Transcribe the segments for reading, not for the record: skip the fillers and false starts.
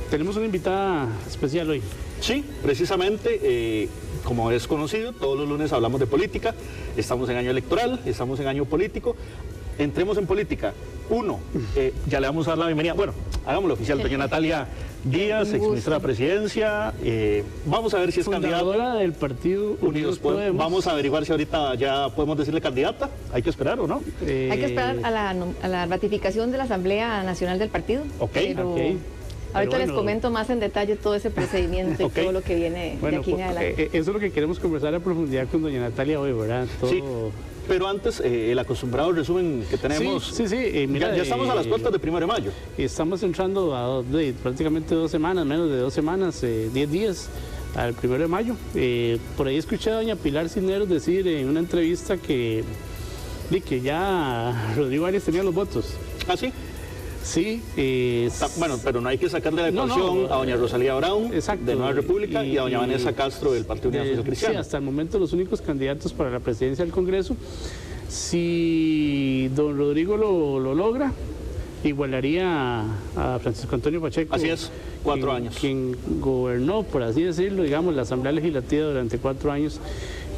tenemos una invitada especial hoy. Sí, precisamente, como es conocido, todos los lunes hablamos de política, estamos en año electoral, estamos en año político. Entremos en política. Ya le vamos a dar la bienvenida. Bueno, hagámoslo oficial. Doña Natalia Díaz, exministra de la Presidencia. Vamos a ver si es fundadora del partido Unidos Podemos. Vamos a averiguar si ahorita ya podemos decirle candidata. Hay que esperar, ¿o no? Hay que esperar a la ratificación de la Asamblea Nacional del partido. Ahorita les comento más en detalle todo ese procedimiento y todo lo que viene de aquí en adelante. Eso es lo que queremos conversar a profundidad con doña Natalia hoy, ¿verdad? Todo... Sí. Pero antes, el acostumbrado resumen que tenemos. Sí. Mira, ya estamos a las puertas del 1 de mayo. Estamos entrando a prácticamente 2 semanas, menos de 2 semanas, 10 días al 1 de mayo. Por ahí escuché a doña Pilar Cisneros decir en una entrevista que ya Rodrigo Arias tenía los votos. ¿Ah, sí? Sí. Bueno, pero no hay que sacarle la ecuación a doña Rosalía Brown, exacto, de Nueva República, y a doña Vanessa Castro, del Partido Unidad Social Cristiana. Sí, hasta el momento los únicos candidatos para la presidencia del Congreso. Si don Rodrigo lo logra, igualaría a Francisco Antonio Pacheco. Así es, 4 años. Quien gobernó, por así decirlo, digamos, la Asamblea Legislativa durante 4 años.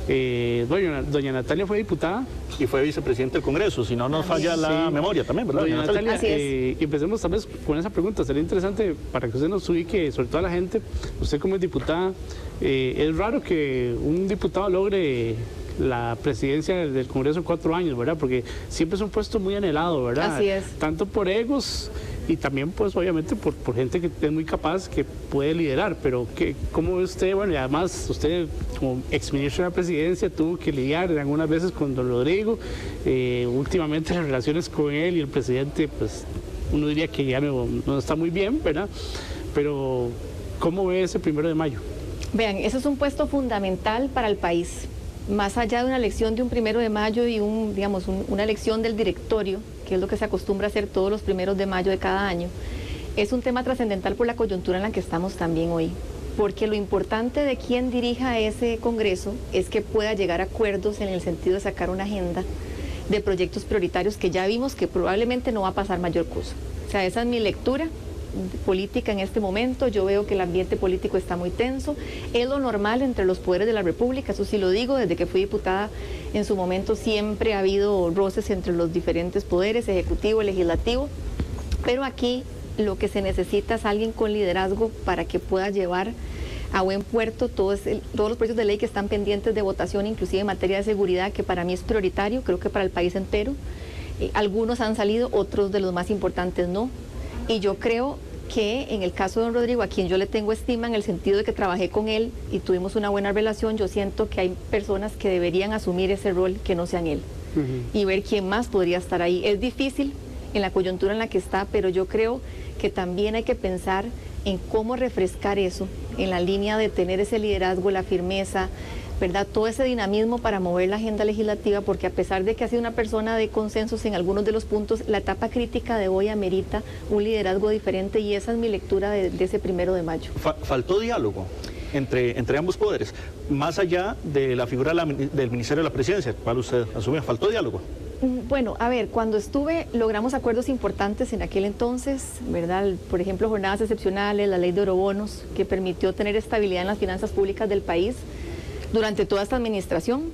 Doña Natalia fue diputada. Y fue vicepresidente del Congreso, si no nos falla la memoria también, ¿verdad? Doña Natalia, así es. Empecemos tal vez con esa pregunta, sería interesante para que usted nos ubique, sobre todo a la gente, usted como es diputada, es raro que un diputado logre la presidencia del Congreso en 4 años, ¿verdad? Porque siempre es un puesto muy anhelado, ¿verdad? Así es. Tanto por egos y también, pues, obviamente, por gente que es muy capaz, que puede liderar. Pero, ¿cómo ve usted? Bueno, y además, usted, como exministro de la Presidencia, tuvo que lidiar algunas veces con don Rodrigo. Últimamente, las relaciones con él y el presidente, pues, uno diría que ya no está muy bien, ¿verdad? Pero, ¿cómo ve ese 1 de mayo? Vean, eso es un puesto fundamental para el país. Más allá de una elección de un 1 de mayo y una elección del directorio, que es lo que se acostumbra a hacer todos los 1 de mayo de cada año, es un tema trascendental por la coyuntura en la que estamos también hoy. Porque lo importante de quien dirija ese Congreso es que pueda llegar a acuerdos en el sentido de sacar una agenda de proyectos prioritarios que ya vimos que probablemente no va a pasar mayor cosa. O sea, esa es mi lectura política en este momento. Yo veo que el ambiente político está muy tenso, es lo normal entre los poderes de la República, eso sí lo digo, desde que fui diputada en su momento siempre ha habido roces entre los diferentes poderes, ejecutivo, legislativo, pero aquí lo que se necesita es alguien con liderazgo para que pueda llevar a buen puerto todos los proyectos de ley que están pendientes de votación, inclusive en materia de seguridad, que para mí es prioritario, creo que para el país entero. Algunos han salido, otros de los más importantes no. Y yo creo que en el caso de don Rodrigo, a quien yo le tengo estima en el sentido de que trabajé con él y tuvimos una buena relación, yo siento que hay personas que deberían asumir ese rol que no sean él y ver quién más podría estar ahí. Es difícil en la coyuntura en la que está, pero yo creo que también hay que pensar en cómo refrescar eso, en la línea de tener ese liderazgo, la firmeza, ¿verdad? Todo ese dinamismo para mover la agenda legislativa, porque a pesar de que ha sido una persona de consensos en algunos de los puntos, la etapa crítica de hoy amerita un liderazgo diferente y esa es mi lectura de ese 1 de mayo. Faltó diálogo entre ambos poderes, más allá de la figura del Ministerio de la Presidencia, ¿cuál usted asume? ¿Faltó diálogo? Bueno, a ver, cuando estuve logramos acuerdos importantes en aquel entonces, ¿verdad? Por ejemplo, jornadas excepcionales, la ley de eurobonos, que permitió tener estabilidad en las finanzas públicas del país durante toda esta administración.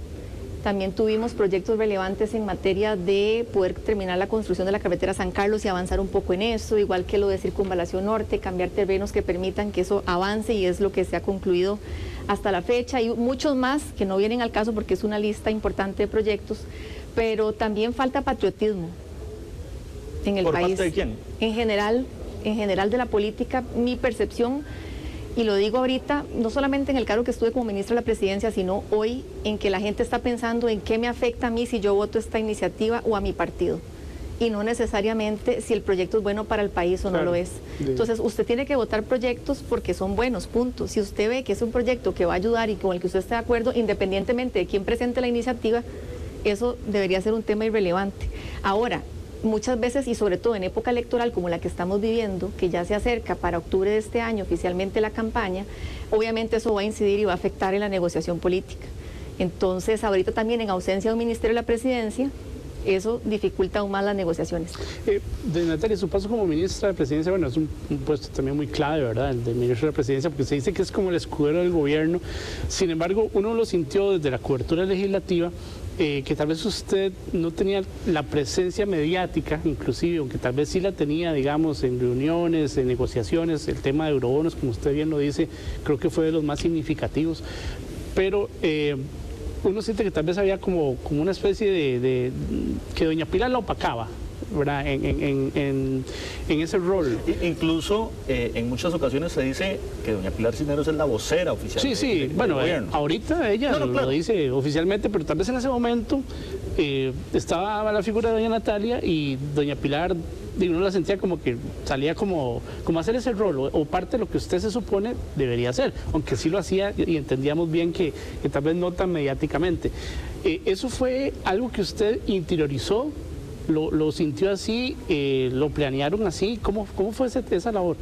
También tuvimos proyectos relevantes en materia de poder terminar la construcción de la carretera San Carlos y avanzar un poco en eso, igual que lo de Circunvalación Norte, cambiar terrenos que permitan que eso avance y es lo que se ha concluido hasta la fecha. Y muchos más que no vienen al caso porque es una lista importante de proyectos, pero también falta patriotismo en el país. ¿Por parte de quién? En general de la política, mi percepción. Y lo digo ahorita, no solamente en el cargo que estuve como ministra de la Presidencia, sino hoy en que la gente está pensando en qué me afecta a mí si yo voto esta iniciativa o a mi partido. Y no necesariamente si el proyecto es bueno para el país o no lo es. Entonces, usted tiene que votar proyectos porque son buenos, punto. Si usted ve que es un proyecto que va a ayudar y con el que usted esté de acuerdo, independientemente de quién presente la iniciativa, eso debería ser un tema irrelevante. Ahora, muchas veces y sobre todo en época electoral como la que estamos viviendo, que ya se acerca para octubre de este año oficialmente la campaña, obviamente eso va a incidir y va a afectar en la negociación política. Entonces, ahorita también en ausencia de un Ministerio de la Presidencia, eso dificulta aún más las negociaciones. Doña Natalia, su paso como ministra de Presidencia, bueno, es un puesto también muy clave, ¿verdad? El de ministro de la Presidencia, porque se dice que es como el escudero del gobierno. Sin embargo, uno lo sintió desde la cobertura legislativa, que tal vez usted no tenía la presencia mediática, inclusive, aunque tal vez sí la tenía, digamos, en reuniones, en negociaciones. El tema de eurobonos, como usted bien lo dice, creo que fue de los más significativos. Pero uno siente que tal vez había como una especie de que doña Pilar la opacaba, ¿verdad? En ese rol. Incluso en muchas ocasiones se dice que doña Pilar Cisneros es la vocera oficial. Sí, bueno, ahorita ella lo dice oficialmente, pero tal vez en ese momento estaba la figura de doña Natalia y doña Pilar, uno la sentía como que salía como hacer ese rol, o parte de lo que usted se supone debería hacer, aunque sí lo hacía y entendíamos bien que tal vez no tan mediáticamente. ¿Eso fue algo que usted interiorizó? ¿Lo sintió así? ¿Lo planearon así? ¿Cómo fue esa labor?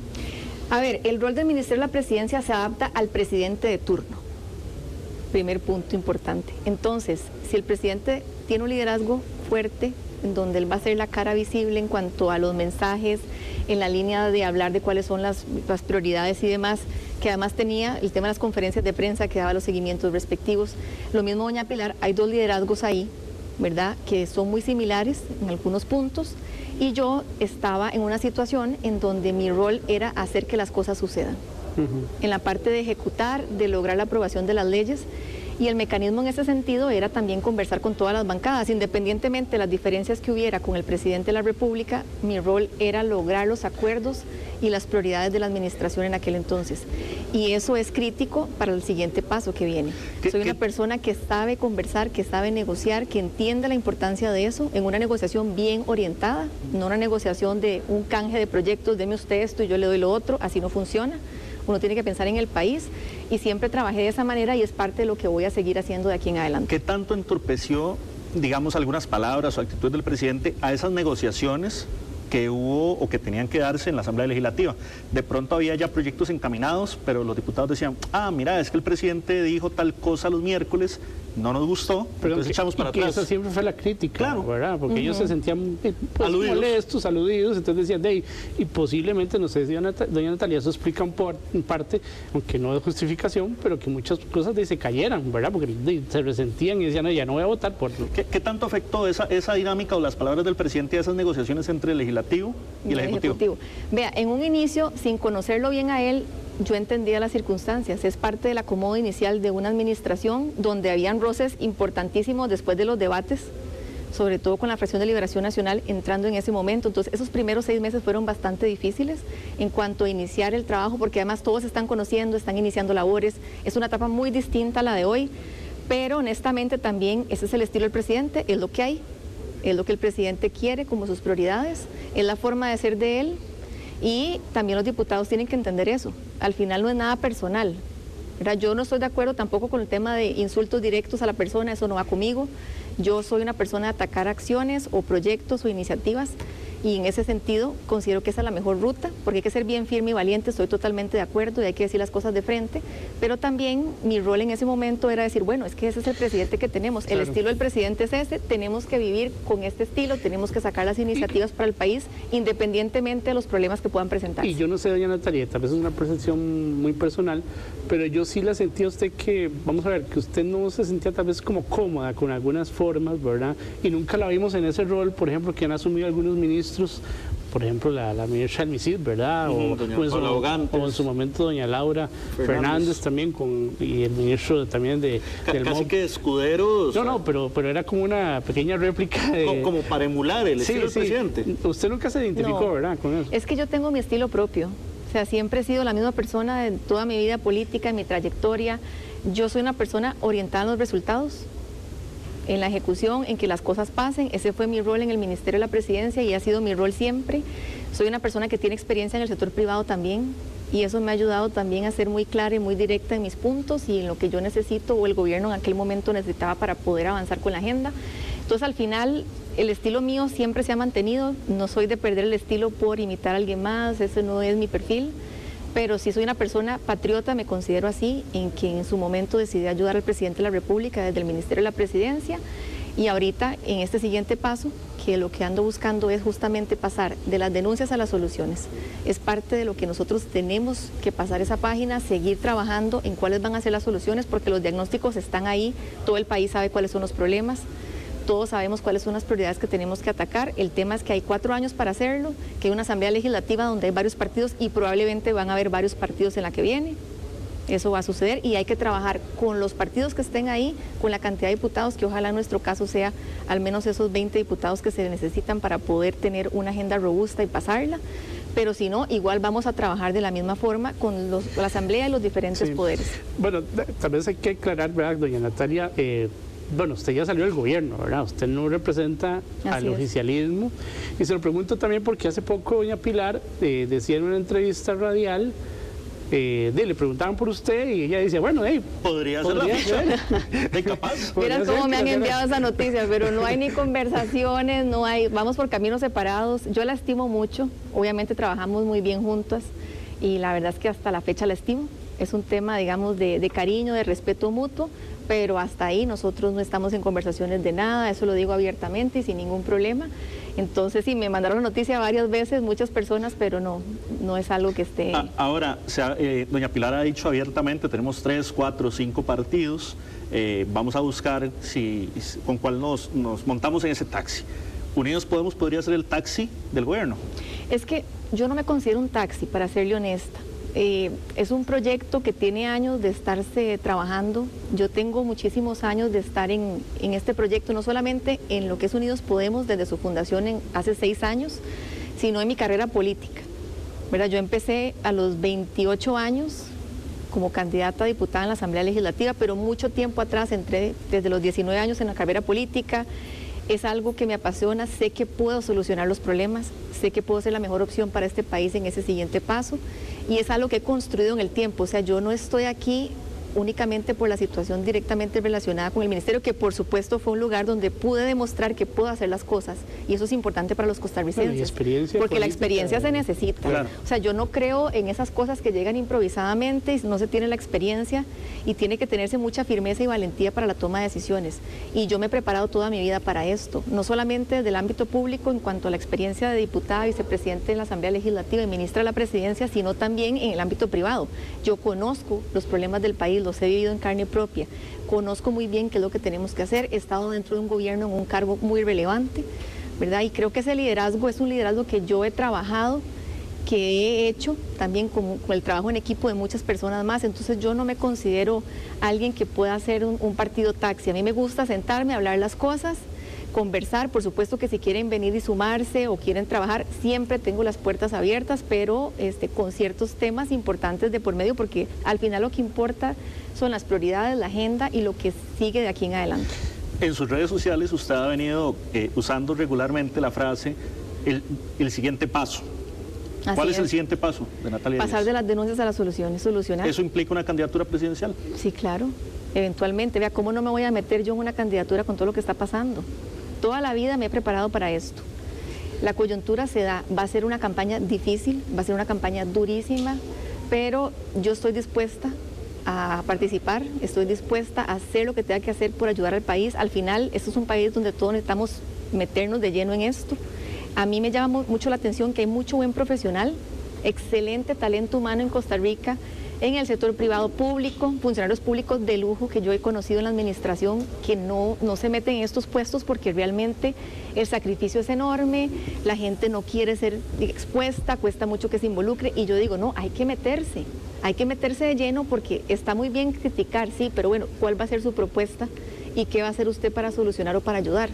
A ver, el rol del Ministerio de la Presidencia se adapta al presidente de turno. Primer punto importante. Entonces, si el presidente tiene un liderazgo fuerte, en donde él va a ser la cara visible en cuanto a los mensajes, en la línea de hablar de cuáles son las prioridades y demás, que además tenía el tema de las conferencias de prensa que daba los seguimientos respectivos. Lo mismo doña Pilar, hay dos liderazgos ahí, ¿verdad?, que son muy similares en algunos puntos, y yo estaba en una situación en donde mi rol era hacer que las cosas sucedan, en la parte de ejecutar, de lograr la aprobación de las leyes, y el mecanismo en ese sentido era también conversar con todas las bancadas, independientemente de las diferencias que hubiera con el presidente de la República. Mi rol era lograr los acuerdos y las prioridades de la administración en aquel entonces, y eso es crítico para el siguiente paso que viene. Soy una persona que sabe conversar, que sabe negociar, que entiende la importancia de eso en una negociación bien orientada, no una negociación de un canje de proyectos, deme usted esto y yo le doy lo otro. Así no funciona. Uno tiene que pensar en el país, y siempre trabajé de esa manera y es parte de lo que voy a seguir haciendo de aquí en adelante. ¿Qué tanto entorpeció, digamos, algunas palabras o actitud del presidente a esas negociaciones que hubo o que tenían que darse en la Asamblea Legislativa? De pronto había ya proyectos encaminados, pero los diputados decían, mira, es que el presidente dijo tal cosa los miércoles, no nos gustó, pero entonces echamos para atrás. Esa siempre fue la crítica, claro, ¿verdad? Porque ellos se sentían molestos, aludidos, entonces decían, y posiblemente, no sé si doña Natalia, eso explica en parte, aunque no de justificación, pero que muchas cosas se cayeran, ¿verdad? Porque se resentían y decían, ya no voy a votar por... ¿Qué tanto afectó esa dinámica o las palabras del presidente a esas negociaciones entre el legislativo y el ejecutivo? Vea, en un inicio, sin conocerlo bien a él, yo entendía las circunstancias. Es parte del acomodo inicial de una administración donde habían roces importantísimos después de los debates, sobre todo con la fracción de Liberación Nacional entrando en ese momento. Entonces, esos primeros 6 meses fueron bastante difíciles en cuanto a iniciar el trabajo, porque además todos están conociendo, están iniciando labores. Es una etapa muy distinta a la de hoy, pero honestamente también ese es el estilo del presidente, es lo que hay, es lo que el presidente quiere como sus prioridades, es la forma de ser de él. Y también los diputados tienen que entender eso. Al final no es nada personal, ¿verdad? Yo no estoy de acuerdo tampoco con el tema de insultos directos a la persona, eso no va conmigo. Yo soy una persona de atacar acciones o proyectos o iniciativas, y en ese sentido considero que esa es la mejor ruta, porque hay que ser bien firme y valiente, estoy totalmente de acuerdo y hay que decir las cosas de frente, pero también mi rol en ese momento era decir, bueno, es que ese es el presidente que tenemos, el estilo del presidente es ese, tenemos que vivir con este estilo, tenemos que sacar las iniciativas para el país, independientemente de los problemas que puedan presentarse. Y yo no sé, doña Natalia, tal vez es una percepción muy personal, pero yo sí la sentí a usted que, vamos a ver, que usted no se sentía tal vez como cómoda con algunas formas, ¿verdad? Y nunca la vimos en ese rol, por ejemplo, que han asumido algunos ministros, por ejemplo, la ministra Almicid, ¿verdad? O en su momento doña Laura Fernández también, y el ministro también del casi que escuderos. No, pero era como una pequeña réplica de... Como para emular el estilo del presidente. Usted nunca se identificó, ¿verdad? Con eso. Es que yo tengo mi estilo propio. O sea, siempre he sido la misma persona en toda mi vida política, en mi trayectoria. Yo soy una persona orientada a los resultados, en la ejecución, en que las cosas pasen. Ese fue mi rol en el Ministerio de la Presidencia y ha sido mi rol siempre. Soy una persona que tiene experiencia en el sector privado también, y eso me ha ayudado también a ser muy clara y muy directa en mis puntos y en lo que yo necesito o el gobierno en aquel momento necesitaba para poder avanzar con la agenda. Entonces, al final, el estilo mío siempre se ha mantenido. No soy de perder el estilo por imitar a alguien más, ese no es mi perfil. Pero sí soy una persona patriota, me considero así, en que en su momento decidí ayudar al presidente de la República desde el Ministerio de la Presidencia, Y ahorita, en este siguiente paso, que lo que ando buscando es justamente pasar de las denuncias a las soluciones. Es parte de lo que nosotros tenemos que pasar esa página, seguir trabajando en cuáles van a ser las soluciones, porque los diagnósticos están ahí, todo el país sabe cuáles son los problemas, todos sabemos cuáles son las prioridades que tenemos que atacar. El tema es que hay 4 años para hacerlo, que hay una asamblea legislativa donde hay varios partidos y probablemente van a haber varios partidos en la que viene. Eso va a suceder y hay que trabajar con los partidos que estén ahí, con la cantidad de diputados, que ojalá en nuestro caso sea al menos esos 20 diputados que se necesitan para poder tener una agenda robusta y pasarla. Pero si no, igual vamos a trabajar de la misma forma con la Asamblea y los diferentes poderes. Bueno, tal vez hay que aclarar, ¿verdad, doña Natalia? Bueno, usted ya salió del gobierno, ¿verdad? Usted no representa al oficialismo. Y se lo pregunto también porque hace poco doña Pilar decía en una entrevista radial, le preguntaban por usted y ella decía, bueno, podría ser la ficha de capaz. Miren cómo me han enviado esa noticia, pero no hay ni conversaciones, no hay, vamos por caminos separados. Yo la estimo mucho, obviamente trabajamos muy bien juntas y la verdad es que hasta la fecha la estimo. Es un tema, digamos, de cariño, de respeto mutuo, pero hasta ahí nosotros no estamos en conversaciones de nada, eso lo digo abiertamente y sin ningún problema. Entonces sí, me mandaron la noticia varias veces, muchas personas, pero no es algo que esté... Ahora, doña Pilar ha dicho abiertamente, tenemos 3, 4, 5 partidos, vamos a buscar con cuál nos montamos en ese taxi. Unidos Podemos podría ser el taxi del gobierno. Es que yo no me considero un taxi, para serle honesta. Es un proyecto que tiene años de estarse trabajando. Yo tengo muchísimos años de estar en este proyecto, no solamente en lo que es Unidos Podemos desde su fundación hace 6 años, sino en mi carrera política. ¿Verdad? Yo empecé a los 28 años como candidata a diputada en la Asamblea Legislativa, pero mucho tiempo atrás entré desde los 19 años en la carrera política. Es algo que me apasiona, sé que puedo solucionar los problemas, sé que puedo ser la mejor opción para este país en ese siguiente paso y es algo que he construido en el tiempo. O sea, yo no estoy aquí únicamente por la situación directamente relacionada con el ministerio, que por supuesto fue un lugar donde pude demostrar que puedo hacer las cosas y eso es importante para los costarricenses, porque la experiencia se necesita. Claro. O sea, yo no creo en esas cosas que llegan improvisadamente y no se tiene la experiencia y tiene que tenerse mucha firmeza y valentía para la toma de decisiones y yo me he preparado toda mi vida para esto, no solamente desde el ámbito público en cuanto a la experiencia de diputada, vicepresidente en la Asamblea Legislativa y ministra de la Presidencia, sino también en el ámbito privado. Yo conozco los problemas del país, los he vivido en carne propia, conozco muy bien qué es lo que tenemos que hacer, he estado dentro de un gobierno en un cargo muy relevante, ¿verdad? Y creo que ese liderazgo es un liderazgo que yo he trabajado, que he hecho también con el trabajo en equipo de muchas personas más, entonces yo no me considero alguien que pueda hacer un partido taxi. A mí me gusta sentarme, hablar las cosas, conversar, por supuesto que si quieren venir y sumarse o quieren trabajar, siempre tengo las puertas abiertas, pero con ciertos temas importantes de por medio, porque al final lo que importa son las prioridades, la agenda y lo que sigue de aquí en adelante. En sus redes sociales usted ha venido usando regularmente la frase el siguiente paso. ¿Cuál es el siguiente paso de Natalia Díaz? Pasar de las denuncias a las soluciones, solucionar. ¿Eso implica una candidatura presidencial? Sí, claro, eventualmente. Vea, ¿cómo no me voy a meter yo en una candidatura con todo lo que está pasando? Toda la vida me he preparado para esto. La coyuntura se da, va a ser una campaña difícil, va a ser una campaña durísima, pero yo estoy dispuesta a participar, estoy dispuesta a hacer lo que tenga que hacer por ayudar al país. Al final, esto es un país donde todos necesitamos meternos de lleno en esto. A mí me llama mucho la atención que hay mucho buen profesional, excelente talento humano en Costa Rica, en el sector privado público, funcionarios públicos de lujo que yo he conocido en la administración que no se meten en estos puestos porque realmente el sacrificio es enorme, la gente no quiere ser expuesta, cuesta mucho que se involucre y yo digo, no, hay que meterse de lleno porque está muy bien criticar, sí, pero bueno, ¿cuál va a ser su propuesta y qué va a hacer usted para solucionar o para ayudar?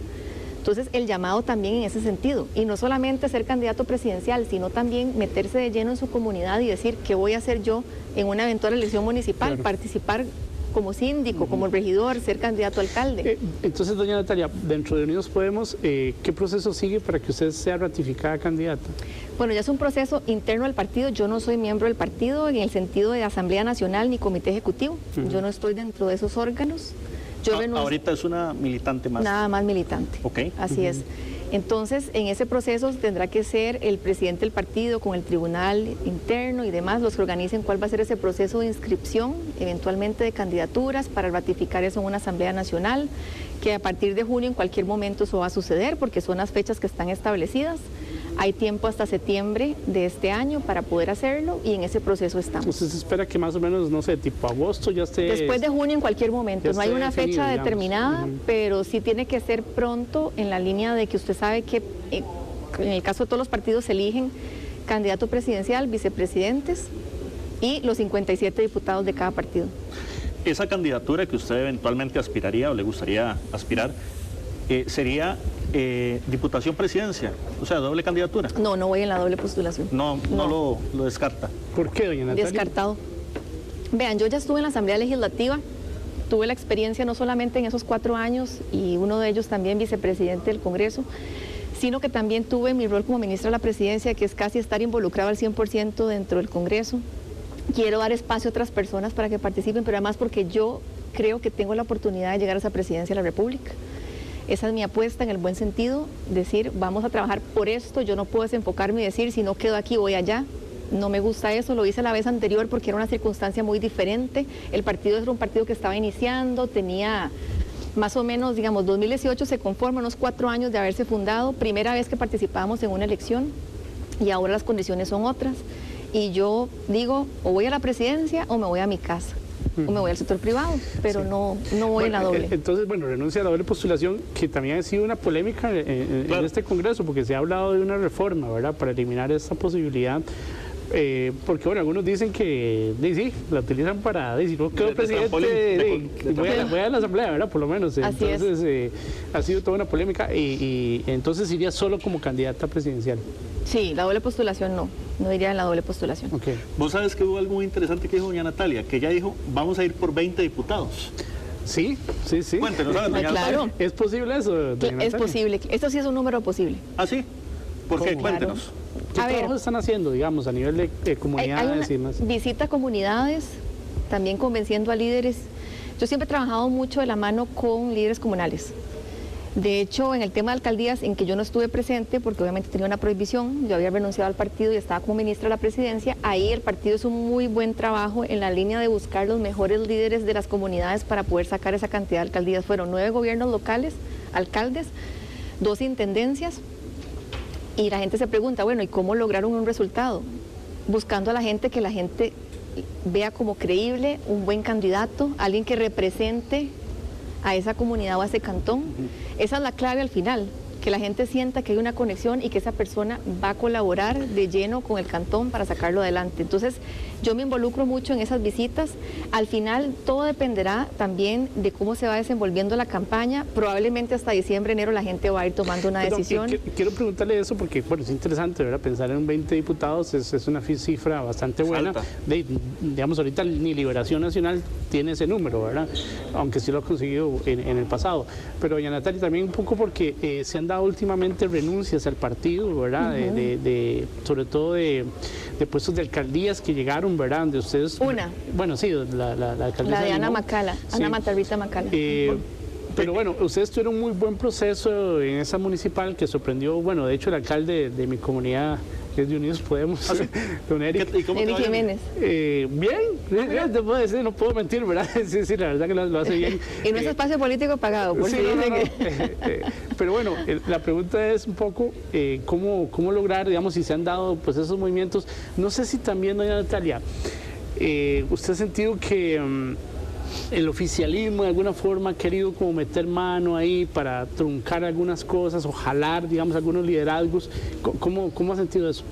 Entonces, el llamado también en ese sentido, y no solamente ser candidato presidencial, sino también meterse de lleno en su comunidad y decir qué voy a hacer yo en una eventual elección municipal, claro. Participar como síndico, como regidor, ser candidato a alcalde. Entonces, doña Natalia, dentro de Unidos Podemos, ¿qué proceso sigue para que usted sea ratificada candidata? Bueno, ya es un proceso interno al partido, yo no soy miembro del partido en el sentido de Asamblea Nacional ni Comité Ejecutivo, yo no estoy dentro de esos órganos. Ahorita es una militante más. Nada más militante. Ok. Así es. Entonces, en ese proceso tendrá que ser el presidente del partido con el tribunal interno y demás los que organicen cuál va a ser ese proceso de inscripción, eventualmente de candidaturas, para ratificar eso en una asamblea nacional, que a partir de junio en cualquier momento eso va a suceder, porque son las fechas que están establecidas. Hay tiempo hasta septiembre de este año para poder hacerlo y en ese proceso estamos. Usted se espera que más o menos, no sé, tipo agosto ya esté... Después de junio en cualquier momento, no hay una fecha determinada, digamos. pero sí tiene que ser pronto, en la línea de que usted sabe que en el caso de todos los partidos se eligen candidato presidencial, vicepresidentes y los 57 diputados de cada partido. Esa candidatura que usted eventualmente aspiraría o le gustaría aspirar, sería diputación presidencia, o sea, doble candidatura. No, no voy en la doble postulación. No lo descarta. ¿Por qué, doña Natalia? Descartado. Vean, yo ya estuve en la Asamblea Legislativa, tuve la experiencia no solamente en esos 4 años y uno de ellos también vicepresidente del Congreso, sino que también tuve mi rol como ministra de la Presidencia, que es casi estar involucrado al 100% dentro del Congreso. Quiero dar espacio a otras personas para que participen, pero además porque yo creo que tengo la oportunidad de llegar a esa presidencia de la República. Esa es mi apuesta en el buen sentido, decir, vamos a trabajar por esto, yo no puedo desenfocarme y decir, si no quedo aquí, voy allá. No me gusta eso, lo hice la vez anterior porque era una circunstancia muy diferente. El partido era un partido que estaba iniciando, tenía más o menos, digamos, 2018 se conforma, unos 4 años de haberse fundado, primera vez que participábamos en una elección y ahora las condiciones son otras. Y yo digo, o voy a la presidencia o me voy a mi casa. O me voy al sector privado, pero sí, no voy en la doble. Entonces, bueno, renuncia a la doble postulación, que también ha sido una polémica en este Congreso, porque se ha hablado de una reforma, ¿verdad?, para eliminar esa posibilidad. Porque, bueno, algunos dicen que sí, la utilizan para, si no quedo presidente, voy a la Asamblea, ¿verdad?, por lo menos. Así entonces, ha sido toda una polémica y entonces iría solo como candidata presidencial. Sí, la doble postulación no iría en la doble postulación. Okay. Vos sabes que hubo algo muy interesante que dijo doña Natalia, que ella dijo, vamos a ir por 20 diputados. Sí. Cuéntenos, doña Natalia. Claro. ¿Es posible eso, doña Natalia? Es posible, esto sí es un número posible. ¿Ah, sí? ¿Por qué? ¿Cómo? Cuéntenos. ¿Qué trabajo están haciendo, digamos, a nivel de comunidades y más? Visita a comunidades, también convenciendo a líderes. Yo siempre he trabajado mucho de la mano con líderes comunales. De hecho, en el tema de alcaldías, en que yo no estuve presente, porque obviamente tenía una prohibición, yo había renunciado al partido y estaba como ministra de la presidencia, ahí el partido hizo un muy buen trabajo en la línea de buscar los mejores líderes de las comunidades para poder sacar esa cantidad de alcaldías. Fueron 9 gobiernos locales, alcaldes, 2 intendencias, y la gente se pregunta, bueno, ¿y cómo lograron un resultado? Buscando a la gente, que la gente vea como creíble, un buen candidato, alguien que represente a esa comunidad o a ese cantón. Esa es la clave al final, que la gente sienta que hay una conexión y que esa persona va a colaborar de lleno con el cantón para sacarlo adelante. Entonces, yo me involucro mucho en esas visitas. Al final, todo dependerá también de cómo se va desenvolviendo la campaña. Probablemente hasta diciembre, enero, la gente va a ir tomando una decisión. Quiero preguntarle eso porque, bueno, es interesante, ¿verdad? Pensar en 20 diputados es una cifra bastante buena. Digamos, ahorita ni Liberación Nacional tiene ese número, ¿verdad? Aunque sí lo ha conseguido en el pasado. Pero, doña Natalia, también un poco porque se han dado últimamente renuncias al partido, ¿verdad? Sobre todo de puestos de alcaldías que llegaron, ¿verdad? Donde ustedes... Bueno, sí, la alcaldesa... La de Ana Macala, sí. Ana Matarrita Macala. Pero bueno, ustedes tuvieron un muy buen proceso en esa municipal que sorprendió, bueno, de hecho el alcalde de mi comunidad, que es de Unidos Podemos, don Eric. Eric Jiménez. Bien, te puedo decir, no puedo mentir, ¿verdad? Sí, la verdad que lo hace bien. Y no es espacio político pagado, por si dicen que... Pero bueno, la pregunta es un poco cómo lograr, digamos, si se han dado pues esos movimientos. No sé si también, doña Natalia, usted ha sentido que... el oficialismo de alguna forma ha querido como meter mano ahí para truncar algunas cosas o jalar, digamos, algunos liderazgos. ¿Cómo ha sentido eso?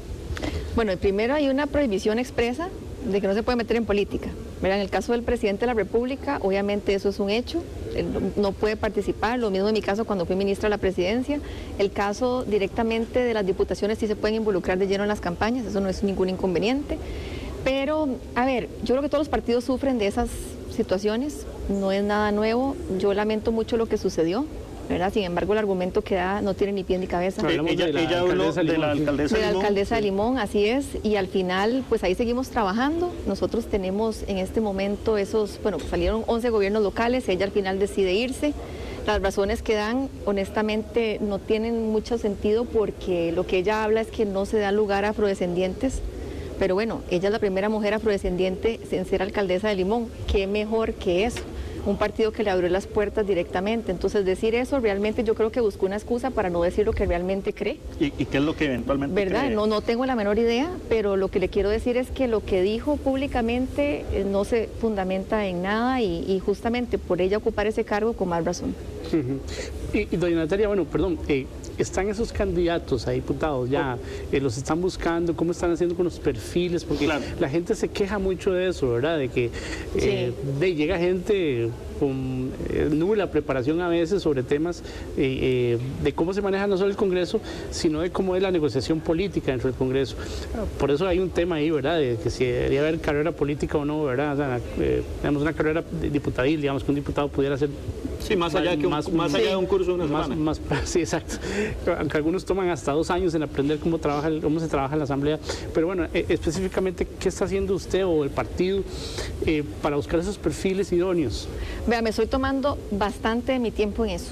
Bueno, primero hay una prohibición expresa de que no se puede meter en política. Mira, en el caso del presidente de la República, obviamente eso es un hecho, él no puede participar, lo mismo en mi caso cuando fui ministra de la Presidencia. El caso directamente de las diputaciones sí se pueden involucrar de lleno en las campañas, eso no es ningún inconveniente. Pero, a ver, yo creo que todos los partidos sufren de esas situaciones, no es nada nuevo, yo lamento mucho lo que sucedió, ¿verdad? Sin embargo, el argumento que da no tiene ni pie ni cabeza. Ella habló de la alcaldesa de Limón, así es, y al final, pues ahí seguimos trabajando. Nosotros tenemos en este momento salieron 11 gobiernos locales, ella al final decide irse. Las razones que dan, honestamente, no tienen mucho sentido porque lo que ella habla es que no se da lugar a afrodescendientes, pero bueno, ella es la primera mujer afrodescendiente en ser alcaldesa de Limón. ¿Qué mejor que eso? Un partido que le abrió las puertas directamente. Entonces, decir eso realmente yo creo que buscó una excusa para no decir lo que realmente cree. ¿Y qué es lo que eventualmente ¿Verdad? cree? No tengo la menor idea, pero lo que le quiero decir es que lo que dijo públicamente no se fundamenta en nada y justamente por ella ocupar ese cargo con más razón. Y doña Natalia, bueno, perdón, ¿están esos candidatos a diputados ya? ¿Los están buscando? ¿Cómo están haciendo con los perfiles? Porque claro, la gente se queja mucho de eso, ¿verdad? De que llega gente con nula preparación a veces sobre temas de cómo se maneja no solo el Congreso, sino de cómo es la negociación política dentro del Congreso. Por eso hay un tema ahí, ¿verdad? De que si debería haber carrera política o no, ¿verdad? O sea, tenemos una carrera diputadil, digamos, que un diputado pudiera ser... Sí, más allá de un curso de una semana. Sí, exacto. Aunque algunos toman hasta 2 años en aprender cómo se trabaja en la Asamblea. Pero bueno, específicamente, ¿qué está haciendo usted o el partido para buscar esos perfiles idóneos? Vea, me estoy tomando bastante de mi tiempo en eso.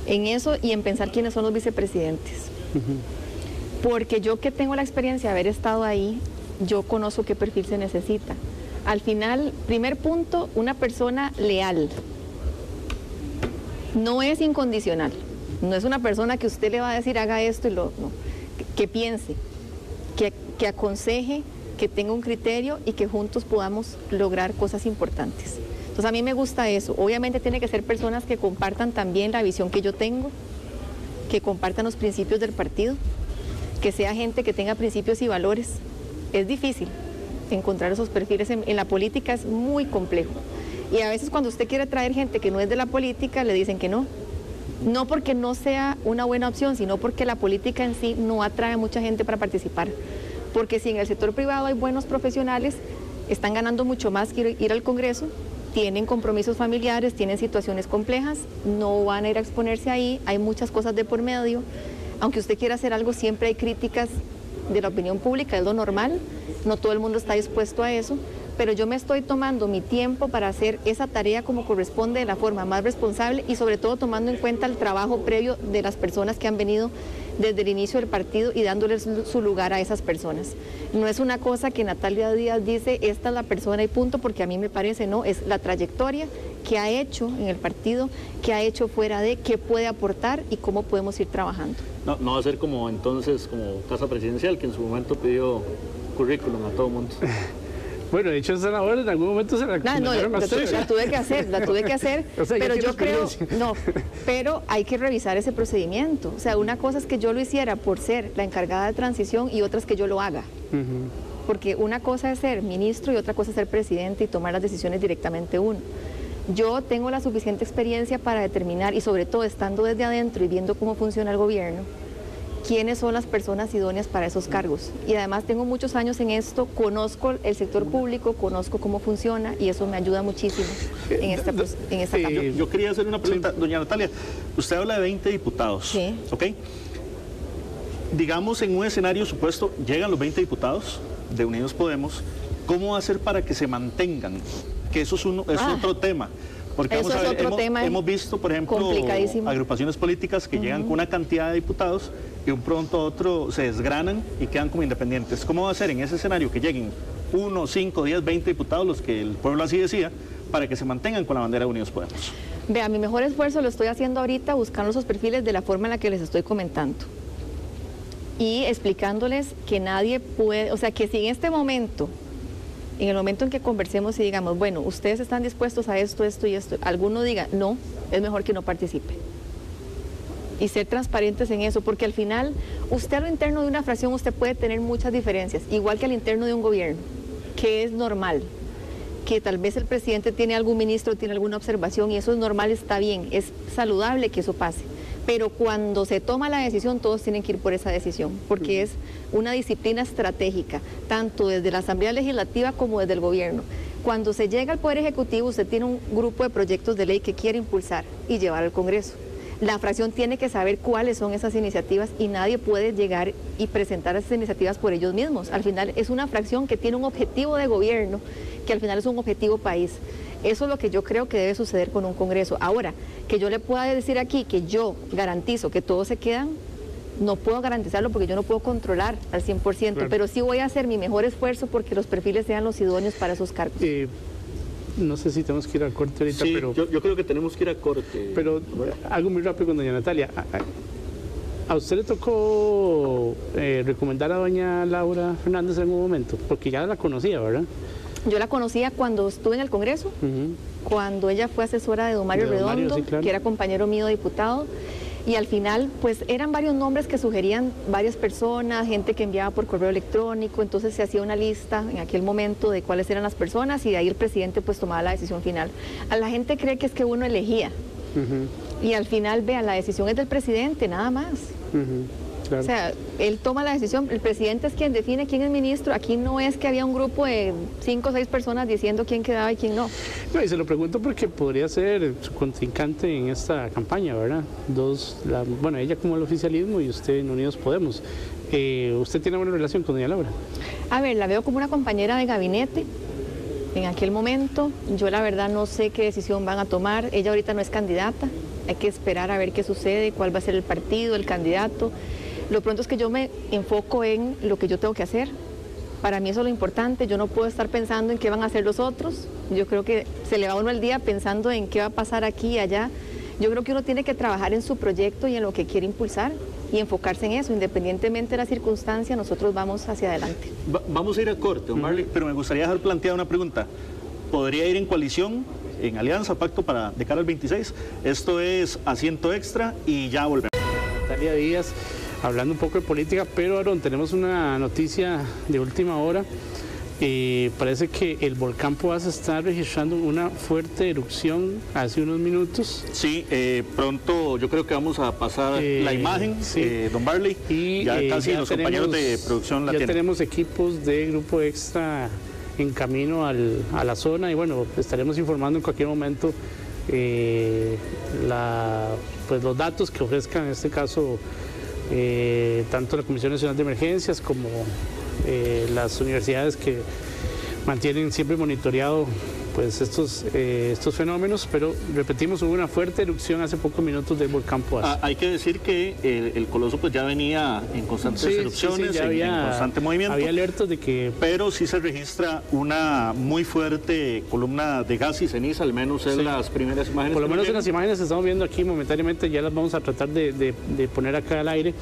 En eso y en pensar quiénes son los vicepresidentes. Porque yo que tengo la experiencia de haber estado ahí, yo conozco qué perfil se necesita. Al final, primer punto, una persona leal. No es incondicional. No es una persona que usted le va a decir haga esto y lo no. Que piense, que aconseje, que tenga un criterio y que juntos podamos lograr cosas importantes. Entonces a mí me gusta eso. Obviamente tiene que ser personas que compartan también la visión que yo tengo, que compartan los principios del partido, que sea gente que tenga principios y valores. Es difícil encontrar esos perfiles en la política, es muy complejo. Y a veces cuando usted quiere traer gente que no es de la política, le dicen que no. No porque no sea una buena opción, sino porque la política en sí no atrae mucha gente para participar. Porque si en el sector privado hay buenos profesionales, están ganando mucho más que ir al Congreso, tienen compromisos familiares, tienen situaciones complejas, no van a ir a exponerse ahí, hay muchas cosas de por medio. Aunque usted quiera hacer algo, siempre hay críticas de la opinión pública, es lo normal, no todo el mundo está dispuesto a eso, pero yo me estoy tomando mi tiempo para hacer esa tarea como corresponde de la forma más responsable y sobre todo tomando en cuenta el trabajo previo de las personas que han venido desde el inicio del partido y dándoles su lugar a esas personas. No es una cosa que Natalia Díaz dice, esta es la persona y punto, porque a mí me parece, no, es la trayectoria que ha hecho en el partido, que ha hecho fuera de, qué puede aportar y cómo podemos ir trabajando. No va a ser como entonces, como Casa Presidencial, que en su momento pidió currículum a todo el mundo. Bueno, de hecho, esa labor en algún momento se la tuve que hacer, o sea, pero yo creo, pero hay que revisar ese procedimiento. O sea, una cosa es que yo lo hiciera por ser la encargada de transición y otra es que yo lo haga. Porque una cosa es ser ministro y otra cosa es ser presidente y tomar las decisiones directamente uno. Yo tengo la suficiente experiencia para determinar, y sobre todo estando desde adentro y viendo cómo funciona el gobierno, quiénes son las personas idóneas para esos cargos. Y además tengo muchos años en esto, conozco el sector público, conozco cómo funciona y eso me ayuda muchísimo en esta etapa. Yo quería hacer una pregunta, doña Natalia. Usted habla de 20 diputados, sí. ¿ok? Digamos, en un escenario supuesto, llegan los 20 diputados de Unidos Podemos, ¿cómo hacer para que se mantengan? Que eso es otro tema. Porque vamos a ver, hemos visto, por ejemplo, agrupaciones políticas que llegan con una cantidad de diputados y un pronto a otro se desgranan y quedan como independientes. ¿Cómo va a ser en ese escenario que lleguen 1, 5, 10, 20 diputados, los que el pueblo así decida, para que se mantengan con la bandera de Unidos Podemos? Vea, mi mejor esfuerzo lo estoy haciendo ahorita buscando esos perfiles de la forma en la que les estoy comentando. Y explicándoles que nadie puede, o sea, que si en este momento, en el momento en que conversemos y digamos, bueno, ustedes están dispuestos a esto, esto y esto, alguno diga, no, es mejor que no participe. Y ser transparentes en eso, porque al final, usted a lo interno de una fracción, usted puede tener muchas diferencias, igual que al interno de un gobierno, que es normal, que tal vez el presidente tiene algún ministro, tiene alguna observación, y eso es normal, está bien, es saludable que eso pase. Pero cuando se toma la decisión, todos tienen que ir por esa decisión, porque es una disciplina estratégica, tanto desde la Asamblea Legislativa como desde el gobierno. Cuando se llega al Poder Ejecutivo, usted tiene un grupo de proyectos de ley que quiere impulsar y llevar al Congreso. La fracción tiene que saber cuáles son esas iniciativas y nadie puede llegar y presentar esas iniciativas por ellos mismos. Al final es una fracción que tiene un objetivo de gobierno, que al final es un objetivo país. Eso es lo que yo creo que debe suceder con un Congreso. Ahora, que yo le pueda decir aquí que yo garantizo que todos se quedan, no puedo garantizarlo porque yo no puedo controlar al 100%, claro. Pero sí voy a hacer mi mejor esfuerzo porque los perfiles sean los idóneos para esos cargos. No sé si tenemos que ir al corte ahorita, sí, pero... Yo creo que tenemos que ir al corte. Pero algo muy rápido con doña Natalia. ¿A usted le tocó recomendar a doña Laura Fernández en algún momento? Porque ya la conocía, ¿verdad? Yo la conocía cuando estuve en el Congreso, cuando ella fue asesora de don Mario Redondo, sí, claro. Que era compañero mío diputado. Y al final, pues eran varios nombres que sugerían varias personas, gente que enviaba por correo electrónico, entonces se hacía una lista en aquel momento de cuáles eran las personas y de ahí el presidente pues tomaba la decisión final. A la gente cree que es que uno elegía y al final, vean, la decisión es del presidente, nada más. Claro. O sea, él toma la decisión, el presidente es quien define quién es ministro, aquí no es que había un grupo de 5 o 6 personas diciendo quién quedaba y quién no. No, y se lo pregunto porque podría ser su contrincante en esta campaña, ¿verdad? Bueno, ella como el oficialismo y usted en Unidos Podemos. ¿Usted tiene buena relación con doña Laura? A ver, la veo como una compañera de gabinete en aquel momento. Yo la verdad no sé qué decisión van a tomar, ella ahorita no es candidata, hay que esperar a ver qué sucede, cuál va a ser el partido, el candidato. Lo pronto es que yo me enfoco en lo que yo tengo que hacer. Para mí eso es lo importante, yo no puedo estar pensando en qué van a hacer los otros. Yo creo que se le va uno el día pensando en qué va a pasar aquí y allá. Yo creo que uno tiene que trabajar en su proyecto y en lo que quiere impulsar y enfocarse en eso. Independientemente de la circunstancia, nosotros vamos hacia adelante. Vamos a ir a corte, don Marley, pero me gustaría dejar planteada una pregunta. ¿Podría ir en coalición, en alianza, pacto de cara al 26? Esto es Asiento Extra y ya volvemos. Natalia Díaz, hablando un poco de política, pero Aarón, tenemos una noticia de última hora. Parece que el volcán Poás está registrando una fuerte erupción hace unos minutos. Sí, pronto yo creo que vamos a pasar la imagen, sí. Don Barley, y ya casi los compañeros de producción la tienen. Ya tenemos equipos de Grupo Extra en camino a la zona y bueno, estaremos informando en cualquier momento pues los datos que ofrezcan en este caso tanto la Comisión Nacional de Emergencias como las universidades que mantienen siempre monitoreado pues estos fenómenos, pero repetimos, hubo una fuerte erupción hace pocos minutos del volcán Poás. Hay que decir que el coloso pues ya venía en constantes erupciones, en constante movimiento. Había alertas de que... Pero sí se registra una muy fuerte columna de gas y ceniza, al menos en las primeras imágenes. Por lo menos en las imágenes que estamos viendo aquí momentáneamente, ya las vamos a tratar de poner acá al aire.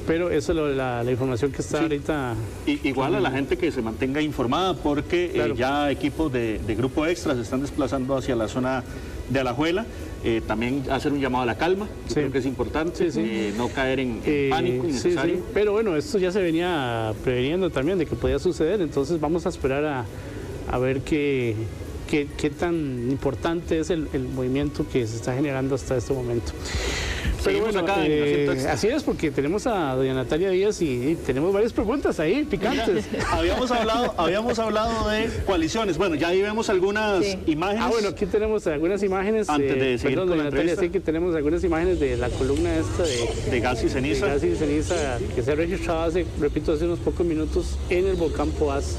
Pero esa es la información que está ahorita. Igual a la gente que se mantenga informada porque claro. Ya equipos de Grupo Extra se están desplazando hacia la zona de Alajuela. También hacer un llamado a la calma, creo que es importante, no caer en pánico innecesario. Pero bueno, esto ya se venía preveniendo también de que podía suceder, entonces vamos a esperar a ver qué tan importante es el movimiento que se está generando hasta este momento. Pero bueno, acá así es, porque tenemos a doña Natalia Díaz y tenemos varias preguntas ahí, picantes. habíamos hablado de coaliciones. Bueno, ya ahí vemos algunas imágenes. Bueno, aquí tenemos algunas imágenes. Antes de seguir con doña Natalia, sí que tenemos algunas imágenes de la columna esta de gas y ceniza. De gas y ceniza que se ha registrado hace unos pocos minutos en el volcán Poás.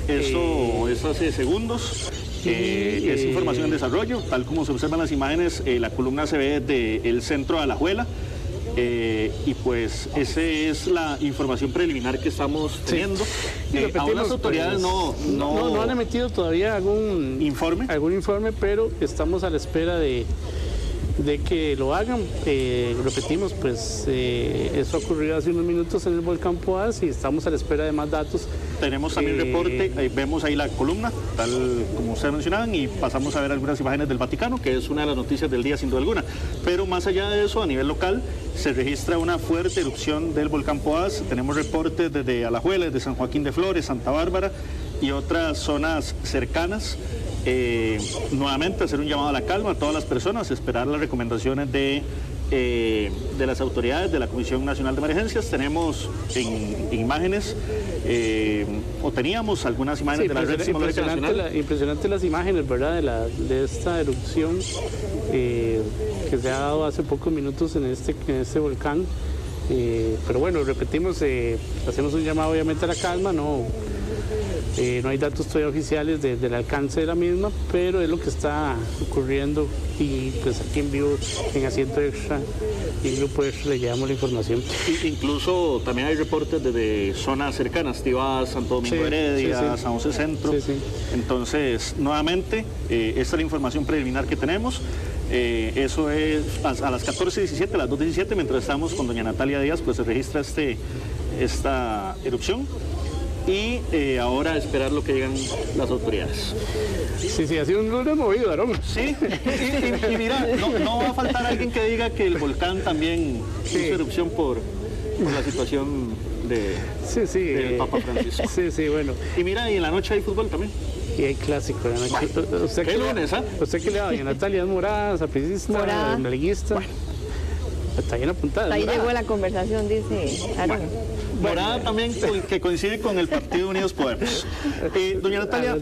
Eso es hace segundos. Es información en desarrollo, tal como se observan las imágenes, la columna se ve desde el centro de Alajuela y pues esa es la información preliminar que estamos teniendo. Aún las autoridades pues, no han emitido todavía algún informe, pero estamos a la espera de que lo hagan. Repetimos, pues eso ocurrió hace unos minutos en el volcán Poás y estamos a la espera de más datos. Tenemos también reporte, vemos ahí la columna, tal como ustedes mencionaban, y pasamos a ver algunas imágenes del Vaticano, que es una de las noticias del día sin duda alguna. Pero más allá de eso, a nivel local, se registra una fuerte erupción del volcán Poás. Tenemos reportes desde Alajuela, desde San Joaquín de Flores, Santa Bárbara y otras zonas cercanas. Nuevamente hacer un llamado a la calma a todas las personas, esperar las recomendaciones de las autoridades de la Comisión Nacional de Emergencias. Tenemos en imágenes o teníamos algunas imágenes de la Red Sismológica Nacional. Impresionante las imágenes, ¿verdad? De esta erupción que se ha dado hace pocos minutos en este volcán. Pero bueno, repetimos, hacemos un llamado obviamente a la calma, no No hay datos todavía oficiales del alcance de la misma, pero es lo que está ocurriendo y pues aquí en vivo, en Asiento Extra y en Grupo Extra le llevamos la información. Incluso también hay reportes desde zonas cercanas, Tibás, Santo Domingo Heredia, San José Centro. Entonces, nuevamente, esta es la información preliminar que tenemos. Eso es a las 14:17, a las 2:17, mientras estamos con doña Natalia Díaz, pues se registra esta erupción. Y ahora esperar lo que digan las autoridades. Sí, ha sido un lunes movido, Aarón. Sí, y mira, no va a faltar alguien que diga que el volcán también hizo erupción por la situación del Papa Francisco. Sí, bueno. Y mira, y en la noche hay fútbol también. Y hay clásico de la noche. Bueno, ¿qué lunes, ah? ¿Usted qué le da? Doña Natalia es morada, sapricista, meliguista. Bueno. Está bien apuntada. Ahí llegó la conversación, dice Aarón. Morada también que coincide con el Partido Unidos Podemos. Doña Natalia,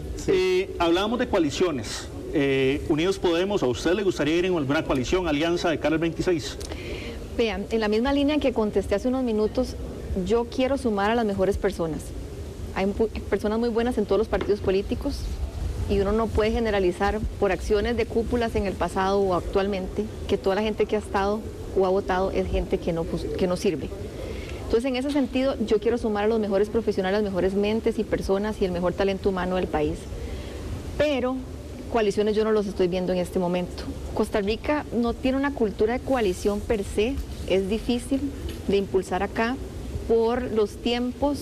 hablábamos de coaliciones. Unidos Podemos, ¿a usted le gustaría ir en alguna coalición, alianza de cara al 26? Vean, en la misma línea que contesté hace unos minutos, yo quiero sumar a las mejores personas. Hay personas muy buenas en todos los partidos políticos y uno no puede generalizar por acciones de cúpulas en el pasado o actualmente que toda la gente que ha estado o ha votado es gente que no sirve. Entonces, en ese sentido, yo quiero sumar a los mejores profesionales, las mejores mentes y personas y el mejor talento humano del país. Pero coaliciones yo no los estoy viendo en este momento. Costa Rica no tiene una cultura de coalición per se, es difícil de impulsar acá por los tiempos,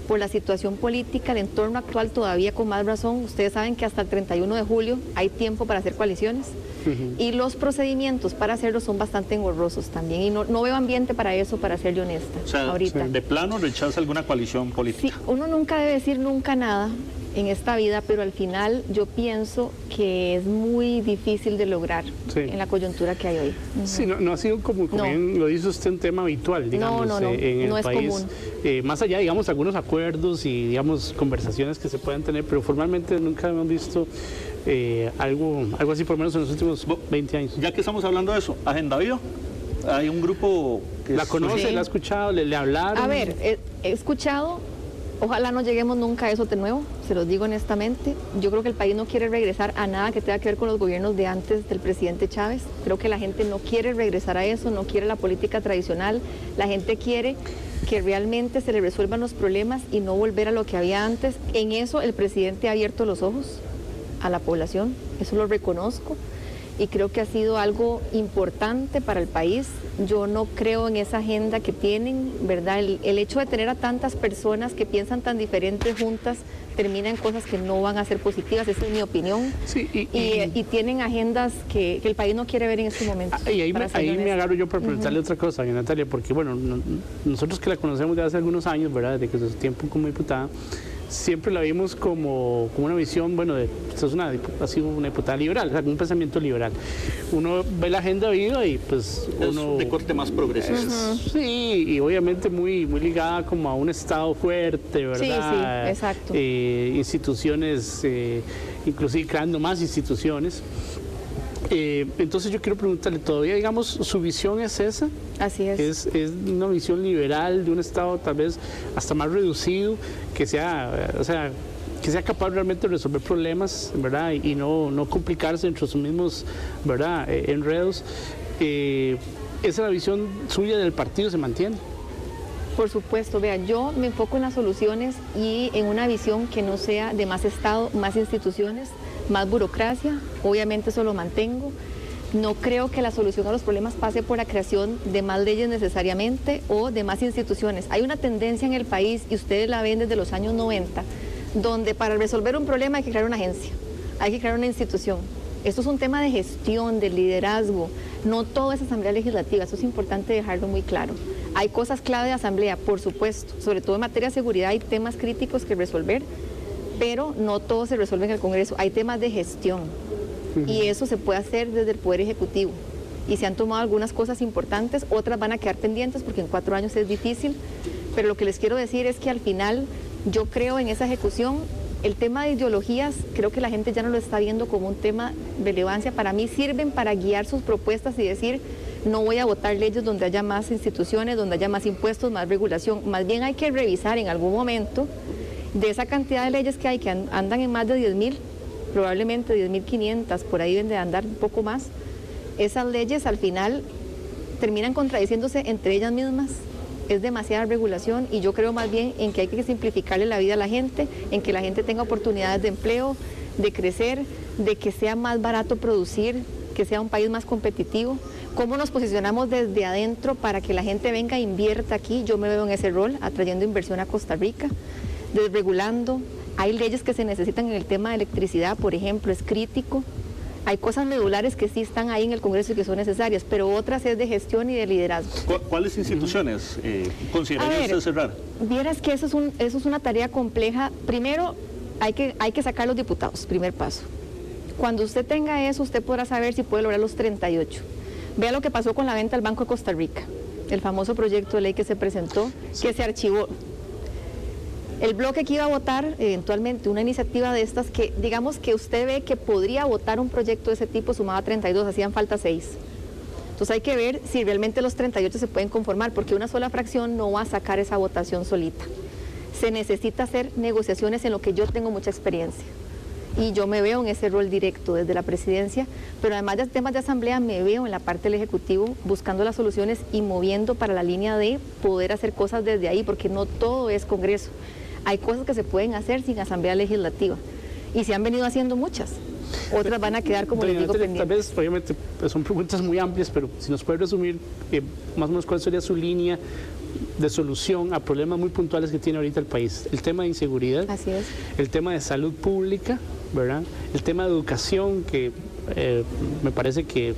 por la situación política, el entorno actual todavía con más razón. Ustedes saben que hasta el 31 de julio hay tiempo para hacer coaliciones. Y los procedimientos para hacerlo son bastante engorrosos también y no veo ambiente para eso, para serle honesta. O sea, ahorita. ¿De plano rechaza alguna coalición política? Sí, uno nunca debe decir nunca nada en esta vida, pero al final yo pienso que es muy difícil de lograr en la coyuntura que hay hoy. Sí, no ha sido como bien lo dice usted, un tema habitual, digamos, en el país. Más allá, digamos, algunos acuerdos y, digamos, conversaciones que se puedan tener, pero formalmente nunca hemos visto algo así, por lo menos en los últimos 20 años. Ya que estamos hablando de eso, ¿Agenda Viva? Hay un grupo que... ¿La conoce? ¿La ha escuchado? ¿Le hablaron? A ver, he escuchado, ojalá no lleguemos nunca a eso de nuevo, se los digo honestamente. Yo creo que el país no quiere regresar a nada que tenga que ver con los gobiernos de antes del presidente Chávez. Creo que la gente no quiere regresar a eso, no quiere la política tradicional. La gente quiere que realmente se le resuelvan los problemas y no volver a lo que había antes. En eso el presidente ha abierto los ojos a la población, eso lo reconozco y creo que ha sido algo importante para el país. Yo no creo en esa agenda que tienen, ¿verdad? El hecho de tener a tantas personas que piensan tan diferentes juntas termina en cosas que no van a ser positivas, esa es mi opinión. Sí, y tienen agendas que el país no quiere ver en este momento. Y ahí me agarro yo para preguntarle otra cosa, doña Natalia, porque bueno, nosotros que la conocemos de hace algunos años, ¿verdad? Desde que su tiempo como diputada, siempre la vimos como una visión, bueno, ha sido una diputada liberal, o sea, un pensamiento liberal. Uno ve la Agenda Viva y pues uno... Es de corte más progresista. Sí, y obviamente muy ligada como a un Estado fuerte, ¿verdad? Sí, exacto. Instituciones, inclusive creando más instituciones. Entonces yo quiero preguntarle, ¿todavía, digamos, su visión es esa? Así es. Es una visión liberal de un Estado tal vez hasta más reducido, que sea capaz realmente de resolver problemas, ¿verdad? Y no complicarse entre sus mismos, ¿verdad? Enredos. ¿Esa es la visión suya del partido, se mantiene? Por supuesto, vea, yo me enfoco en las soluciones y en una visión que no sea de más Estado, más instituciones, más burocracia. Obviamente eso lo mantengo. No creo que la solución a los problemas pase por la creación de más leyes necesariamente o de más instituciones. Hay una tendencia en el país, y ustedes la ven desde los años 90, donde para resolver un problema hay que crear una agencia, hay que crear una institución. Esto es un tema de gestión, de liderazgo, no todo es asamblea legislativa, eso es importante dejarlo muy claro. Hay cosas clave de asamblea, por supuesto, sobre todo en materia de seguridad hay temas críticos que resolver, pero no todo se resuelve en el Congreso, hay temas de gestión y eso se puede hacer desde el Poder Ejecutivo. Y se han tomado algunas cosas importantes, otras van a quedar pendientes porque en 4 años es difícil, pero lo que les quiero decir es que al final yo creo en esa ejecución. El tema de ideologías, creo que la gente ya no lo está viendo como un tema de relevancia. Para mí sirven para guiar sus propuestas y decir, no voy a votar leyes donde haya más instituciones, donde haya más impuestos, más regulación. Más bien hay que revisar en algún momento De esa cantidad de leyes que hay, que andan en más de 10.000, probablemente 10.500, por ahí deben de andar un poco más, esas leyes al final terminan contradiciéndose entre ellas mismas. Es demasiada regulación y yo creo más bien en que hay que simplificarle la vida a la gente, en que la gente tenga oportunidades de empleo, de crecer, de que sea más barato producir, que sea un país más competitivo. ¿Cómo nos posicionamos desde adentro para que la gente venga e invierta aquí? Yo me veo en ese rol, atrayendo inversión a Costa Rica, desregulando. Hay leyes que se necesitan en el tema de electricidad, por ejemplo, es crítico. Hay cosas medulares que sí están ahí en el Congreso y que son necesarias, pero otras es de gestión y de liderazgo. ¿Cuáles instituciones consideraría usted cerrar? Vieras que eso es una tarea compleja. Primero, hay que sacar los diputados, primer paso. Cuando usted tenga eso, usted podrá saber si puede lograr los 38. Vea lo que pasó con la venta al Banco de Costa Rica, el famoso proyecto de ley que se presentó, que se archivó. El bloque que iba a votar eventualmente una iniciativa de estas que digamos que usted ve que podría votar un proyecto de ese tipo, sumaba 32, hacían falta 6. Entonces hay que ver si realmente los 38 se pueden conformar, porque una sola fracción no va a sacar esa votación solita. Se necesita hacer negociaciones en lo que yo tengo mucha experiencia. Y yo me veo en ese rol directo desde la presidencia, pero además de temas de asamblea me veo en la parte del Ejecutivo buscando las soluciones y moviendo para la línea de poder hacer cosas desde ahí, porque no todo es Congreso. Hay cosas que se pueden hacer sin asamblea legislativa y se han venido haciendo muchas. Otras van a quedar, como les digo, pendientes. Tal vez, obviamente, son preguntas muy amplias, pero si nos puede resumir más o menos cuál sería su línea de solución a problemas muy puntuales que tiene ahorita el país. El tema de inseguridad, así es, el tema de salud pública, ¿verdad? El tema de educación, que me parece que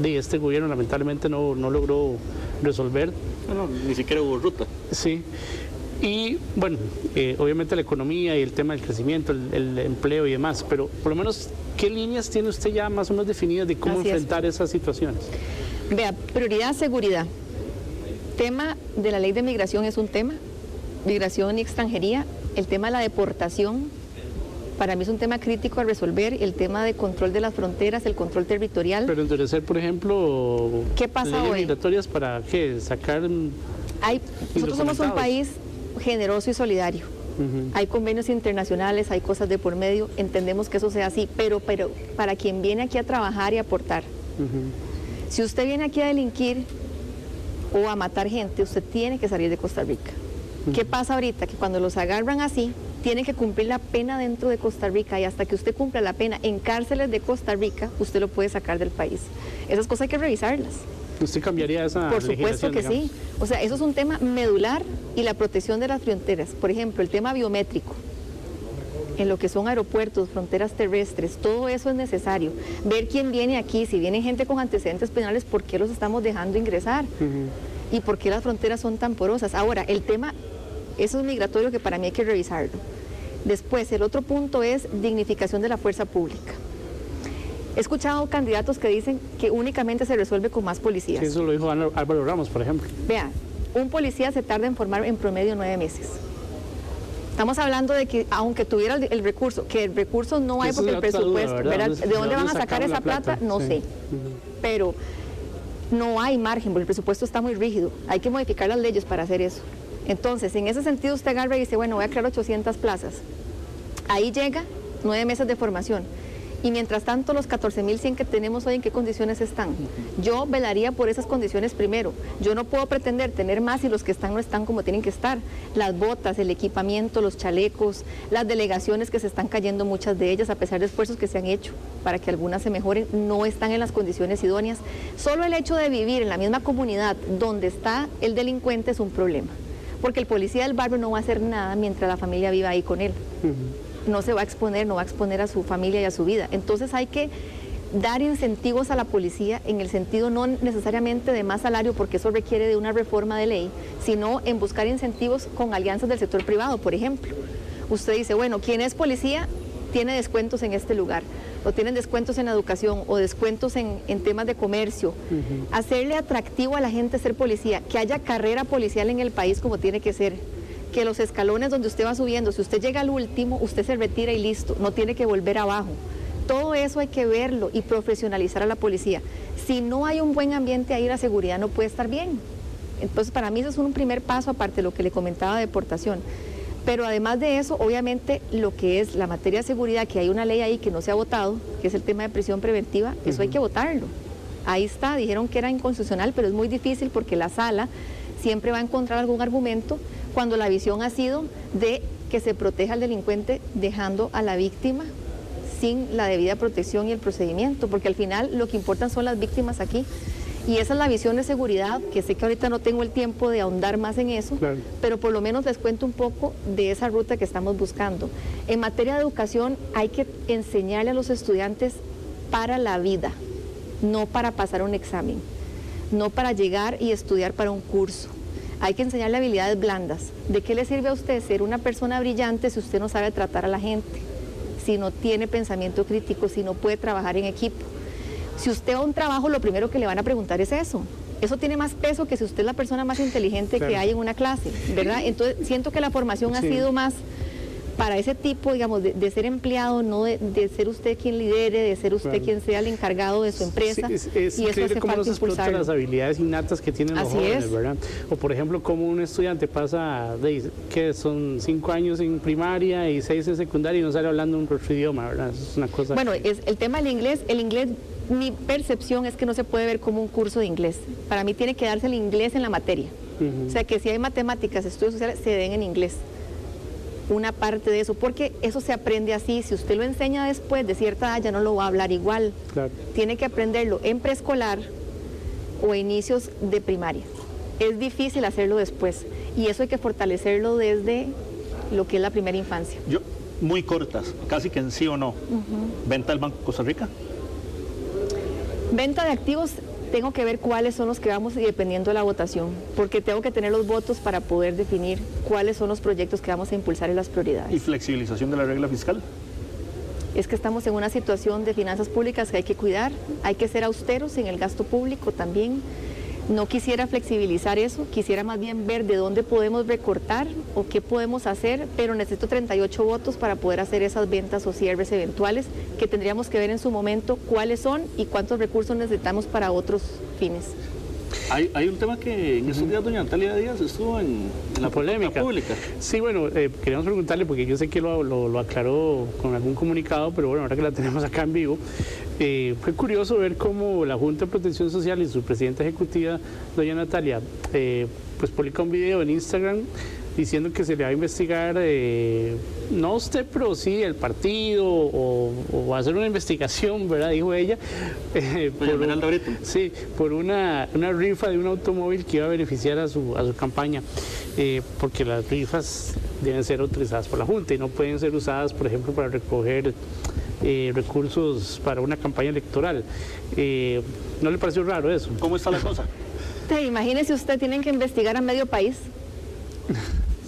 este gobierno lamentablemente no logró resolver. No, ni siquiera hubo ruta. Sí. Y bueno, obviamente la economía y el tema del crecimiento, el empleo y demás, pero por lo menos, ¿qué líneas tiene usted ya más o menos definidas de cómo enfrentar esas situaciones? Vea, prioridad, seguridad. Tema de la ley de migración es un tema, migración y extranjería. El tema de la deportación, para mí es un tema crítico a resolver. El tema de control de las fronteras, el control territorial. Pero endurecer, por ejemplo, ¿qué pasa leyes hoy? Migratorias para ¿qué? Sacar... Nosotros somos un país generoso y solidario. Hay convenios internacionales, hay cosas de por medio, entendemos que eso sea así, pero para quien viene aquí a trabajar y a aportar. Si usted viene aquí a delinquir o a matar gente, usted tiene que salir de Costa Rica. ¿Qué pasa ahorita? Que cuando los agarran así, tienen que cumplir la pena dentro de Costa Rica, y hasta que usted cumpla la pena en cárceles de Costa Rica, usted lo puede sacar del país. Esas cosas hay que revisarlas. ¿Usted cambiaría esa Por supuesto que digamos? sí. O sea, eso es un tema medular, y la protección de las fronteras. Por ejemplo, el tema biométrico, en lo que son aeropuertos, fronteras terrestres, todo eso es necesario. Ver quién viene aquí, si viene gente con antecedentes penales, ¿por qué los estamos dejando ingresar? ¿Y por qué las fronteras son tan porosas? Ahora, el tema, eso es migratorio, que para mí hay que revisarlo. Después, el otro punto es dignificación de la fuerza pública. He escuchado candidatos que dicen que únicamente se resuelve con más policías. Sí, eso lo dijo Álvaro Ramos, por ejemplo. Vea, un policía se tarda en formar en promedio 9 meses. Estamos hablando de que, aunque tuviera el recurso, que el recurso no hay porque el presupuesto, ¿verdad? ¿De dónde van a sacar esa plata? No sé. Pero no hay margen, porque el presupuesto está muy rígido. Hay que modificar las leyes para hacer eso. Entonces, en ese sentido, usted agarra y dice, bueno, voy a crear 800 plazas. Ahí llega 9 meses de formación. Y mientras tanto, los 14.100 que tenemos hoy, ¿en qué condiciones están? Yo velaría por esas condiciones primero. Yo no puedo pretender tener más y los que están no están como tienen que estar. Las botas, el equipamiento, los chalecos, las delegaciones que se están cayendo, muchas de ellas, a pesar de esfuerzos que se han hecho para que algunas se mejoren, no están en las condiciones idóneas. Solo el hecho de vivir en la misma comunidad donde está el delincuente es un problema, porque el policía del barrio no va a hacer nada mientras la familia viva ahí con él. No se va a exponer, no va a exponer a su familia y a su vida. Entonces hay que dar incentivos a la policía en el sentido no necesariamente de más salario, porque eso requiere de una reforma de ley, sino en buscar incentivos con alianzas del sector privado, por ejemplo. Usted dice, bueno, quien es policía tiene descuentos en este lugar, o tienen descuentos en educación, o descuentos en temas de comercio. Hacerle atractivo a la gente ser policía, que haya carrera policial en el país como tiene que ser. Que los escalones donde usted va subiendo, si usted llega al último, usted se retira y listo, no tiene que volver abajo. Todo eso hay que verlo y profesionalizar a la policía. Si no hay un buen ambiente ahí, la seguridad no puede estar bien. Entonces, para mí eso es un primer paso, aparte de lo que le comentaba de deportación. Pero además de eso, obviamente, lo que es la materia de seguridad, que hay una ley ahí que no se ha votado, que es el tema de prisión preventiva, eso hay que votarlo. Ahí está, dijeron que era inconstitucional, pero es muy difícil porque la sala siempre va a encontrar algún argumento cuando la visión ha sido de que se proteja al delincuente dejando a la víctima sin la debida protección y el procedimiento, porque al final lo que importan son las víctimas aquí. Y esa es la visión de seguridad, que sé que ahorita no tengo el tiempo de ahondar más en eso, claro, pero por lo menos les cuento un poco de esa ruta que estamos buscando. En materia de educación hay que enseñarle a los estudiantes para la vida, no para pasar un examen, no para llegar y estudiar para un curso. Hay que enseñarle habilidades blandas. ¿De qué le sirve a usted ser una persona brillante si usted no sabe tratar a la gente, si no tiene pensamiento crítico, si no puede trabajar en equipo? Si usted va a un trabajo, lo primero que le van a preguntar es eso. Eso tiene más peso que si usted es la persona más inteligente que hay en una clase, ¿verdad? Entonces, siento que la formación ha sido más para ese tipo, digamos, de ser empleado, no de ser usted quien lidere, de ser usted quien sea el encargado de su empresa. Es y eso hace cómo no se explotan las habilidades innatas que tienen los jóvenes, ¿verdad? O por ejemplo, como un estudiante pasa, que son 5 años en primaria y 6 en secundaria y no sale hablando un otro idioma, ¿verdad? Eso es una cosa. Bueno, es el tema del inglés. El inglés, mi percepción es que no se puede ver como un curso de inglés. Para mí tiene que darse el inglés en la materia. O sea, que si hay matemáticas, estudios sociales, se den en inglés. Una parte de eso, porque eso se aprende así. Si usted lo enseña después de cierta edad, ya no lo va a hablar igual. Claro. Tiene que aprenderlo en preescolar o inicios de primaria. Es difícil hacerlo después, y eso hay que fortalecerlo desde lo que es la primera infancia. Yo, muy cortas, casi que en sí o no. ¿Venta del Banco de Costa Rica? Venta de activos, tengo que ver cuáles son los que vamos y dependiendo de la votación, porque tengo que tener los votos para poder definir cuáles son los proyectos que vamos a impulsar y las prioridades. ¿Y flexibilización de la regla fiscal? Es que estamos en una situación de finanzas públicas que hay que cuidar, hay que ser austeros en el gasto público también. No quisiera flexibilizar eso, quisiera más bien ver de dónde podemos recortar o qué podemos hacer, pero necesito 38 votos para poder hacer esas ventas o cierres eventuales que tendríamos que ver en su momento cuáles son y cuántos recursos necesitamos para otros fines. Hay un tema que en estos días doña Natalia Díaz estuvo en la polémica pública. Sí, bueno, queríamos preguntarle, porque yo sé que lo aclaró con algún comunicado, pero bueno, ahora que la tenemos acá en vivo, fue curioso ver cómo la Junta de Protección Social y su presidenta ejecutiva, doña Natalia, pues publica un video en Instagram diciendo que se le va a investigar, no usted, pero sí el partido, o hacer una investigación, ¿verdad? Dijo ella, por una rifa de un automóvil que iba a beneficiar a su campaña, porque las rifas deben ser autorizadas por la Junta y no pueden ser usadas, por ejemplo, para recoger recursos para una campaña electoral. ¿No le pareció raro eso? ¿Cómo está la cosa? Imagínese usted, tienen que investigar a medio país.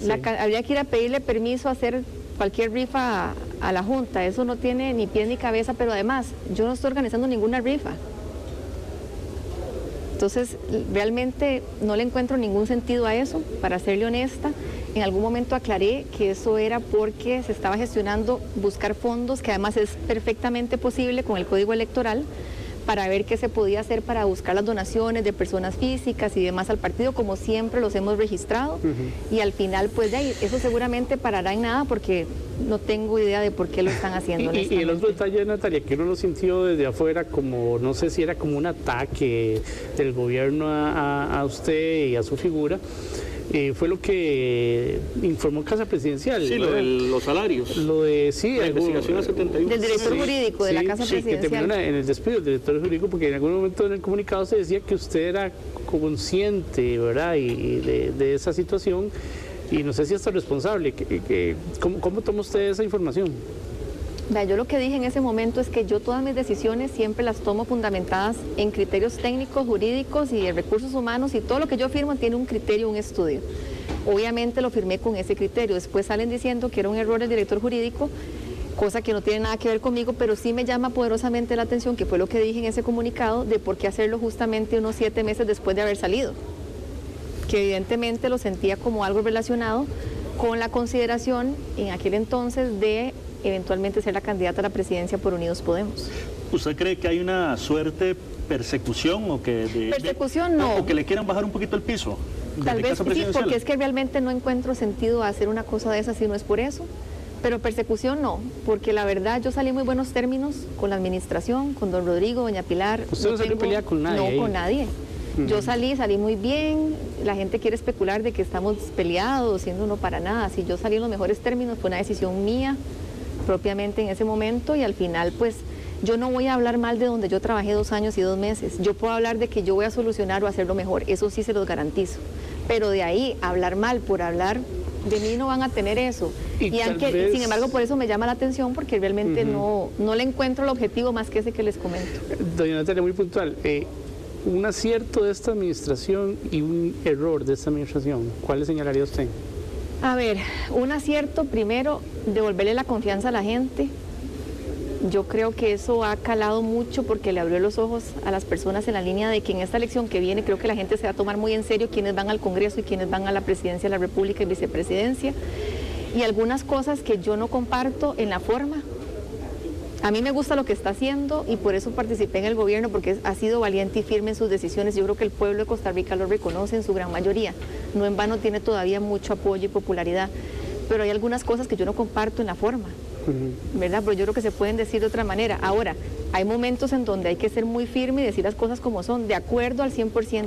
Sí. Habría que ir a pedirle permiso a hacer cualquier rifa a la Junta. Eso no tiene ni pie ni cabeza, pero además yo no estoy organizando ninguna rifa. Entonces realmente no le encuentro ningún sentido a eso, para serle honesta. En algún momento aclaré que eso era porque se estaba gestionando buscar fondos, que además es perfectamente posible con el Código Electoral, para ver qué se podía hacer para buscar las donaciones de personas físicas y demás al partido, como siempre los hemos registrado. Y al final, pues de ahí, eso seguramente parará en nada, porque no tengo idea de por qué lo están haciendo. Y el otro detalle, Natalia, que uno lo sintió desde afuera, como, no sé si era como un ataque del gobierno a usted y a su figura, fue lo que informó Casa Presidencial. Sí, lo de los salarios. Lo de, sí, la investigación a 71. Del director jurídico de la Casa Presidencial. Que terminó en el despido del director jurídico, porque en algún momento en el comunicado se decía que usted era consciente, ¿verdad?, y de esa situación, y no sé si hasta responsable. ¿Cómo toma usted esa información? Yo lo que dije en ese momento es que yo todas mis decisiones siempre las tomo fundamentadas en criterios técnicos, jurídicos y de recursos humanos, y todo lo que yo firmo tiene un criterio, un estudio. Obviamente lo firmé con ese criterio. Después salen diciendo que era un error el director jurídico, cosa que no tiene nada que ver conmigo, pero sí me llama poderosamente la atención, que fue lo que dije en ese comunicado, de por qué hacerlo justamente unos 7 meses después de haber salido. Que evidentemente lo sentía como algo relacionado con la consideración en aquel entonces de eventualmente ser la candidata a la presidencia por Unidos Podemos. ¿Usted cree que hay una suerte de persecución o que persecución no? O que le quieran bajar un poquito el piso? Tal vez casa sí, presidencial. porque es que realmente no encuentro sentido a hacer una cosa de esas si no es por eso. Pero persecución no, porque la verdad yo salí en muy buenos términos con la administración, con don Rodrigo, doña Pilar. ¿Usted no salió peleada con nadie? No, ahí? con nadie. Yo salí muy bien, la gente quiere especular de que estamos peleados, siendo no para nada. Si yo salí en los mejores términos, fue una decisión mía, propiamente en ese momento, y al final pues yo no voy a hablar mal de donde yo trabajé 2 años y 2 meses. Yo puedo hablar de que yo voy a solucionar o hacerlo mejor, eso sí se los garantizo. Pero de ahí, hablar mal por hablar, de mí no van a tener eso. Y aunque, vez... sin embargo, por eso me llama la atención, porque realmente no le encuentro el objetivo más que ese que les comento. Doña Natalia, muy puntual. Un acierto de esta administración y un error de esta administración, ¿cuál le señalaría usted? A ver, un acierto, primero, devolverle la confianza a la gente. Yo creo que eso ha calado mucho porque le abrió los ojos a las personas en la línea de que en esta elección que viene creo que la gente se va a tomar muy en serio quienes van al Congreso y quienes van a la presidencia de la República y vicepresidencia. Y algunas cosas que yo no comparto en la forma. A mí me gusta lo que está haciendo y por eso participé en el gobierno, porque ha sido valiente y firme en sus decisiones. Yo creo que el pueblo de Costa Rica lo reconoce en su gran mayoría. No en vano tiene todavía mucho apoyo y popularidad. Pero hay algunas cosas que yo no comparto en la forma, ¿verdad? Pero yo creo que se pueden decir de otra manera. Ahora, hay momentos en donde hay que ser muy firme y decir las cosas como son, de acuerdo al 100%.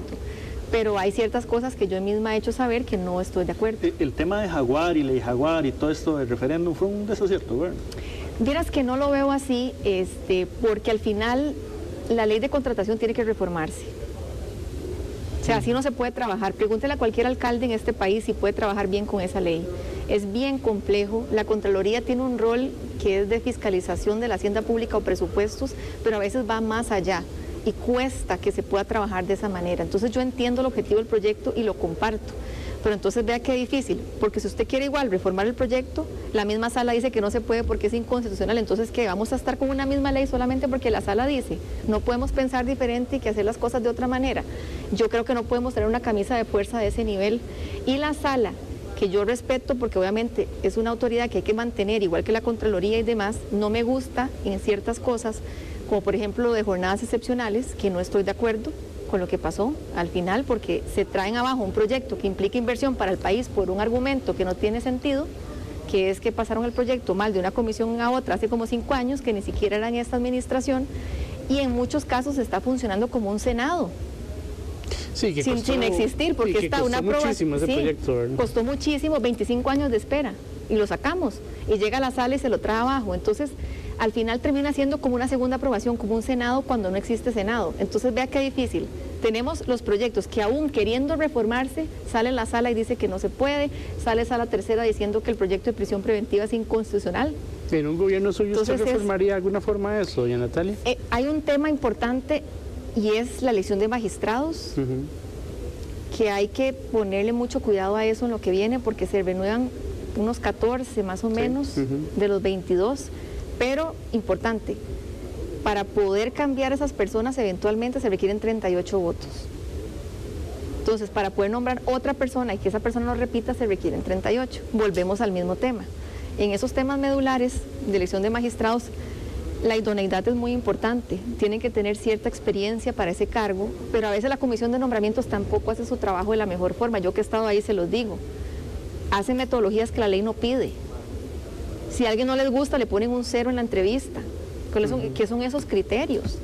Pero hay ciertas cosas que yo misma he hecho saber que no estoy de acuerdo. El tema de Jaguar y ley Jaguar y todo esto del referéndum fue un desacierto, ¿verdad? Vieras que no lo veo así, porque al final la ley de contratación tiene que reformarse. O sea, así no se puede trabajar. Pregúntele a cualquier alcalde en este país si puede trabajar bien con esa ley. Es bien complejo. La Contraloría tiene un rol que es de fiscalización de la hacienda pública o presupuestos, pero a veces va más allá y cuesta que se pueda trabajar de esa manera. Entonces yo entiendo el objetivo del proyecto y lo comparto. Pero entonces vea qué difícil, porque si usted quiere igual reformar el proyecto, la misma sala dice que no se puede porque es inconstitucional, entonces ¿qué? Vamos a estar con una misma ley solamente porque la sala dice, no podemos pensar diferente y que hacer las cosas de otra manera. Yo creo que no podemos tener una camisa de fuerza de ese nivel. Y la sala, que yo respeto porque obviamente es una autoridad que hay que mantener, igual que la Contraloría y demás, no me gusta en ciertas cosas, como por ejemplo lo de jornadas excepcionales, que no estoy de acuerdo con lo que pasó al final, porque se traen abajo un proyecto que implica inversión para el país por un argumento que no tiene sentido, que es que pasaron el proyecto mal de una comisión a otra hace como 5 años, que ni siquiera era en esta administración, y en muchos casos está funcionando como un Senado. Sí, que sin existir, porque está una prueba. Muchísimo ese proyecto, ¿verdad? Costó muchísimo, 25 años de espera, y lo sacamos, y llega a la sala y se lo trae abajo. Entonces, al final termina siendo como una segunda aprobación, como un Senado cuando no existe Senado. Entonces vea qué difícil. Tenemos los proyectos que aún queriendo reformarse, sale la sala y dice que no se puede, sale sala tercera diciendo que el proyecto de prisión preventiva es inconstitucional. ¿En un gobierno suyo Entonces usted reformaría de alguna forma eso, doña Natalia? Hay un tema importante y es la elección de magistrados, que hay que ponerle mucho cuidado a eso en lo que viene, porque se renuevan unos 14 más o menos de los 22. Pero, importante, para poder cambiar a esas personas eventualmente se requieren 38 votos. Entonces, para poder nombrar otra persona y que esa persona no repita, se requieren 38. Volvemos al mismo tema. En esos temas medulares de elección de magistrados, la idoneidad es muy importante. Tienen que tener cierta experiencia para ese cargo, pero a veces la comisión de nombramientos tampoco hace su trabajo de la mejor forma. Yo que he estado ahí se los digo. Hacen metodologías que la ley no pide. Si a alguien no les gusta, le ponen un 0 en la entrevista. ¿Qué son esos criterios?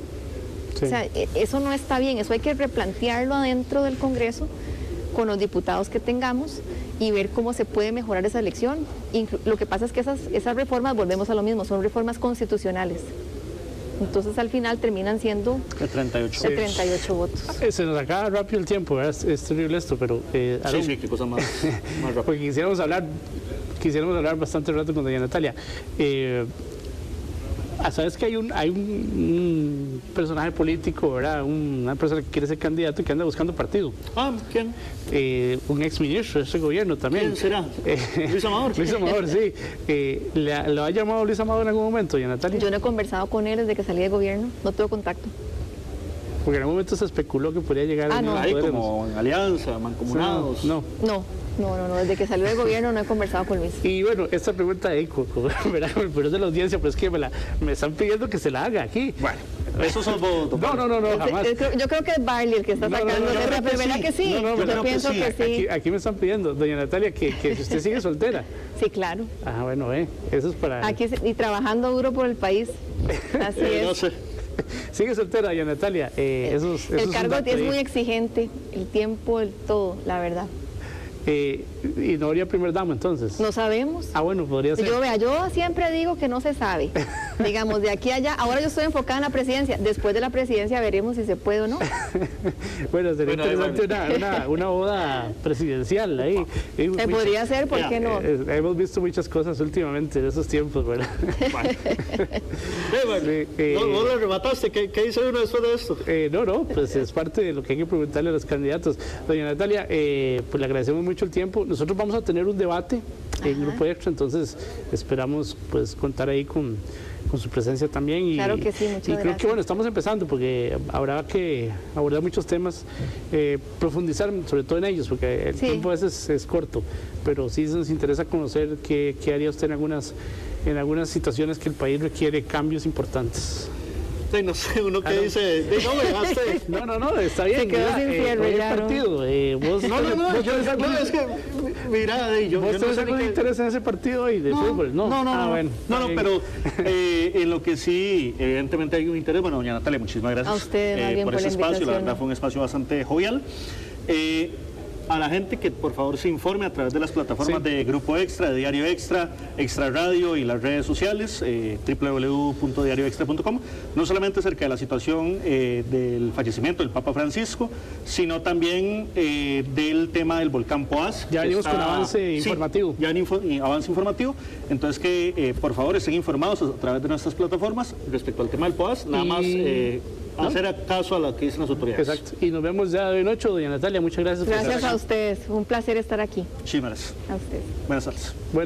Sí. O sea, eso no está bien, eso hay que replantearlo adentro del Congreso con los diputados que tengamos y ver cómo se puede mejorar esa elección. Lo que pasa es que esas reformas, volvemos a lo mismo, son reformas constitucionales. Entonces al final terminan siendo el 38, el 38 votos. Se nos acaba rápido el tiempo, ¿verdad? Es terrible esto, pero... sí, qué cosa más rápida. Porque quisiéramos hablar bastante rato con doña Natalia. Sabes que hay un personaje político, ¿verdad? Una persona que quiere ser candidato y que anda buscando partido. ¿Quién? Un exministro de este gobierno también. ¿Quién será? Luis Amador. Luis Amador, sí. ¿Lo ha llamado Luis Amador en algún momento, doña Natalia? Yo no he conversado con él desde que salí de gobierno, no tengo contacto. Porque en algún momento se especuló que podría llegar a Ahí como en alianza, mancomunados. No, desde que salió del gobierno no he conversado con Luis. Y bueno, esta pregunta de pero es de la audiencia, pero es que me están pidiendo que se la haga aquí. Bueno, Eso sos vos, don Carlos. No, jamás. Yo creo que es Barley el que está sacando yo creo que ¿verdad sí. que sí? No, Yo pienso que sí. Aquí me están pidiendo, doña Natalia, que si usted sigue soltera. Sí, claro. Ah, bueno, eso es para... Aquí y trabajando duro por el país. Así No es. sé. Sigue soltera, doña Natalia. Eso El es un cargo dato es ahí. muy exigente, el tiempo, el todo, la verdad. Y no habría primer dama, entonces. No sabemos. Ah, bueno, podría ser. Yo siempre digo que no se sabe. Digamos, de aquí a allá. Ahora yo estoy enfocada en la presidencia. Después de la presidencia veremos si se puede o no. Bueno, sería interesante una boda presidencial ahí. Se podría hacer, ¿por qué no? Hemos visto muchas cosas últimamente en esos tiempos, ¿verdad? No lo remataste. ¿Qué dice uno después de esto? No, pues es parte de lo que hay que preguntarle a los candidatos. Doña Natalia, pues le agradecemos mucho el tiempo. Nosotros vamos a tener un debate en Grupo Extra, entonces esperamos pues contar ahí con su presencia también. Claro que sí, muchas y creo gracias. que bueno, estamos empezando porque habrá que abordar muchos temas, profundizar sobre todo en ellos, porque el tiempo a veces es corto, pero sí nos interesa conocer qué haría usted en algunas situaciones que el país requiere cambios importantes. Sí, no sé, uno que dice, no me dejaste. No, está bien. Se quedó sin cierre, hoy ya, el partido. Es que, mira, yo ¿Vos no tenés sé algún ni qué- interés en ese partido hoy de fútbol? No, Bueno, pero en lo que sí, evidentemente hay un interés. Bueno, doña Natalia, muchísimas gracias A usted, más bien, por por ese la espacio. La invitación. verdad fue un espacio bastante jovial. A la gente que por favor se informe a través de las plataformas de Grupo Extra, de Diario Extra, Extra Radio y las redes sociales, www.diarioextra.com, no solamente acerca de la situación del fallecimiento del Papa Francisco, sino también del tema del volcán Poás. Ya venimos con avance informativo. Ya en avance informativo, entonces que por favor estén informados a través de nuestras plataformas respecto al tema del Poás, nada más hacer caso a lo que dicen las autoridades. Exacto. Y nos vemos ya de hoy en 8, doña Natalia. Muchas gracias. Gracias a ustedes. Un placer estar aquí. Muchísimas gracias. A ustedes. Buenas tardes. Bueno.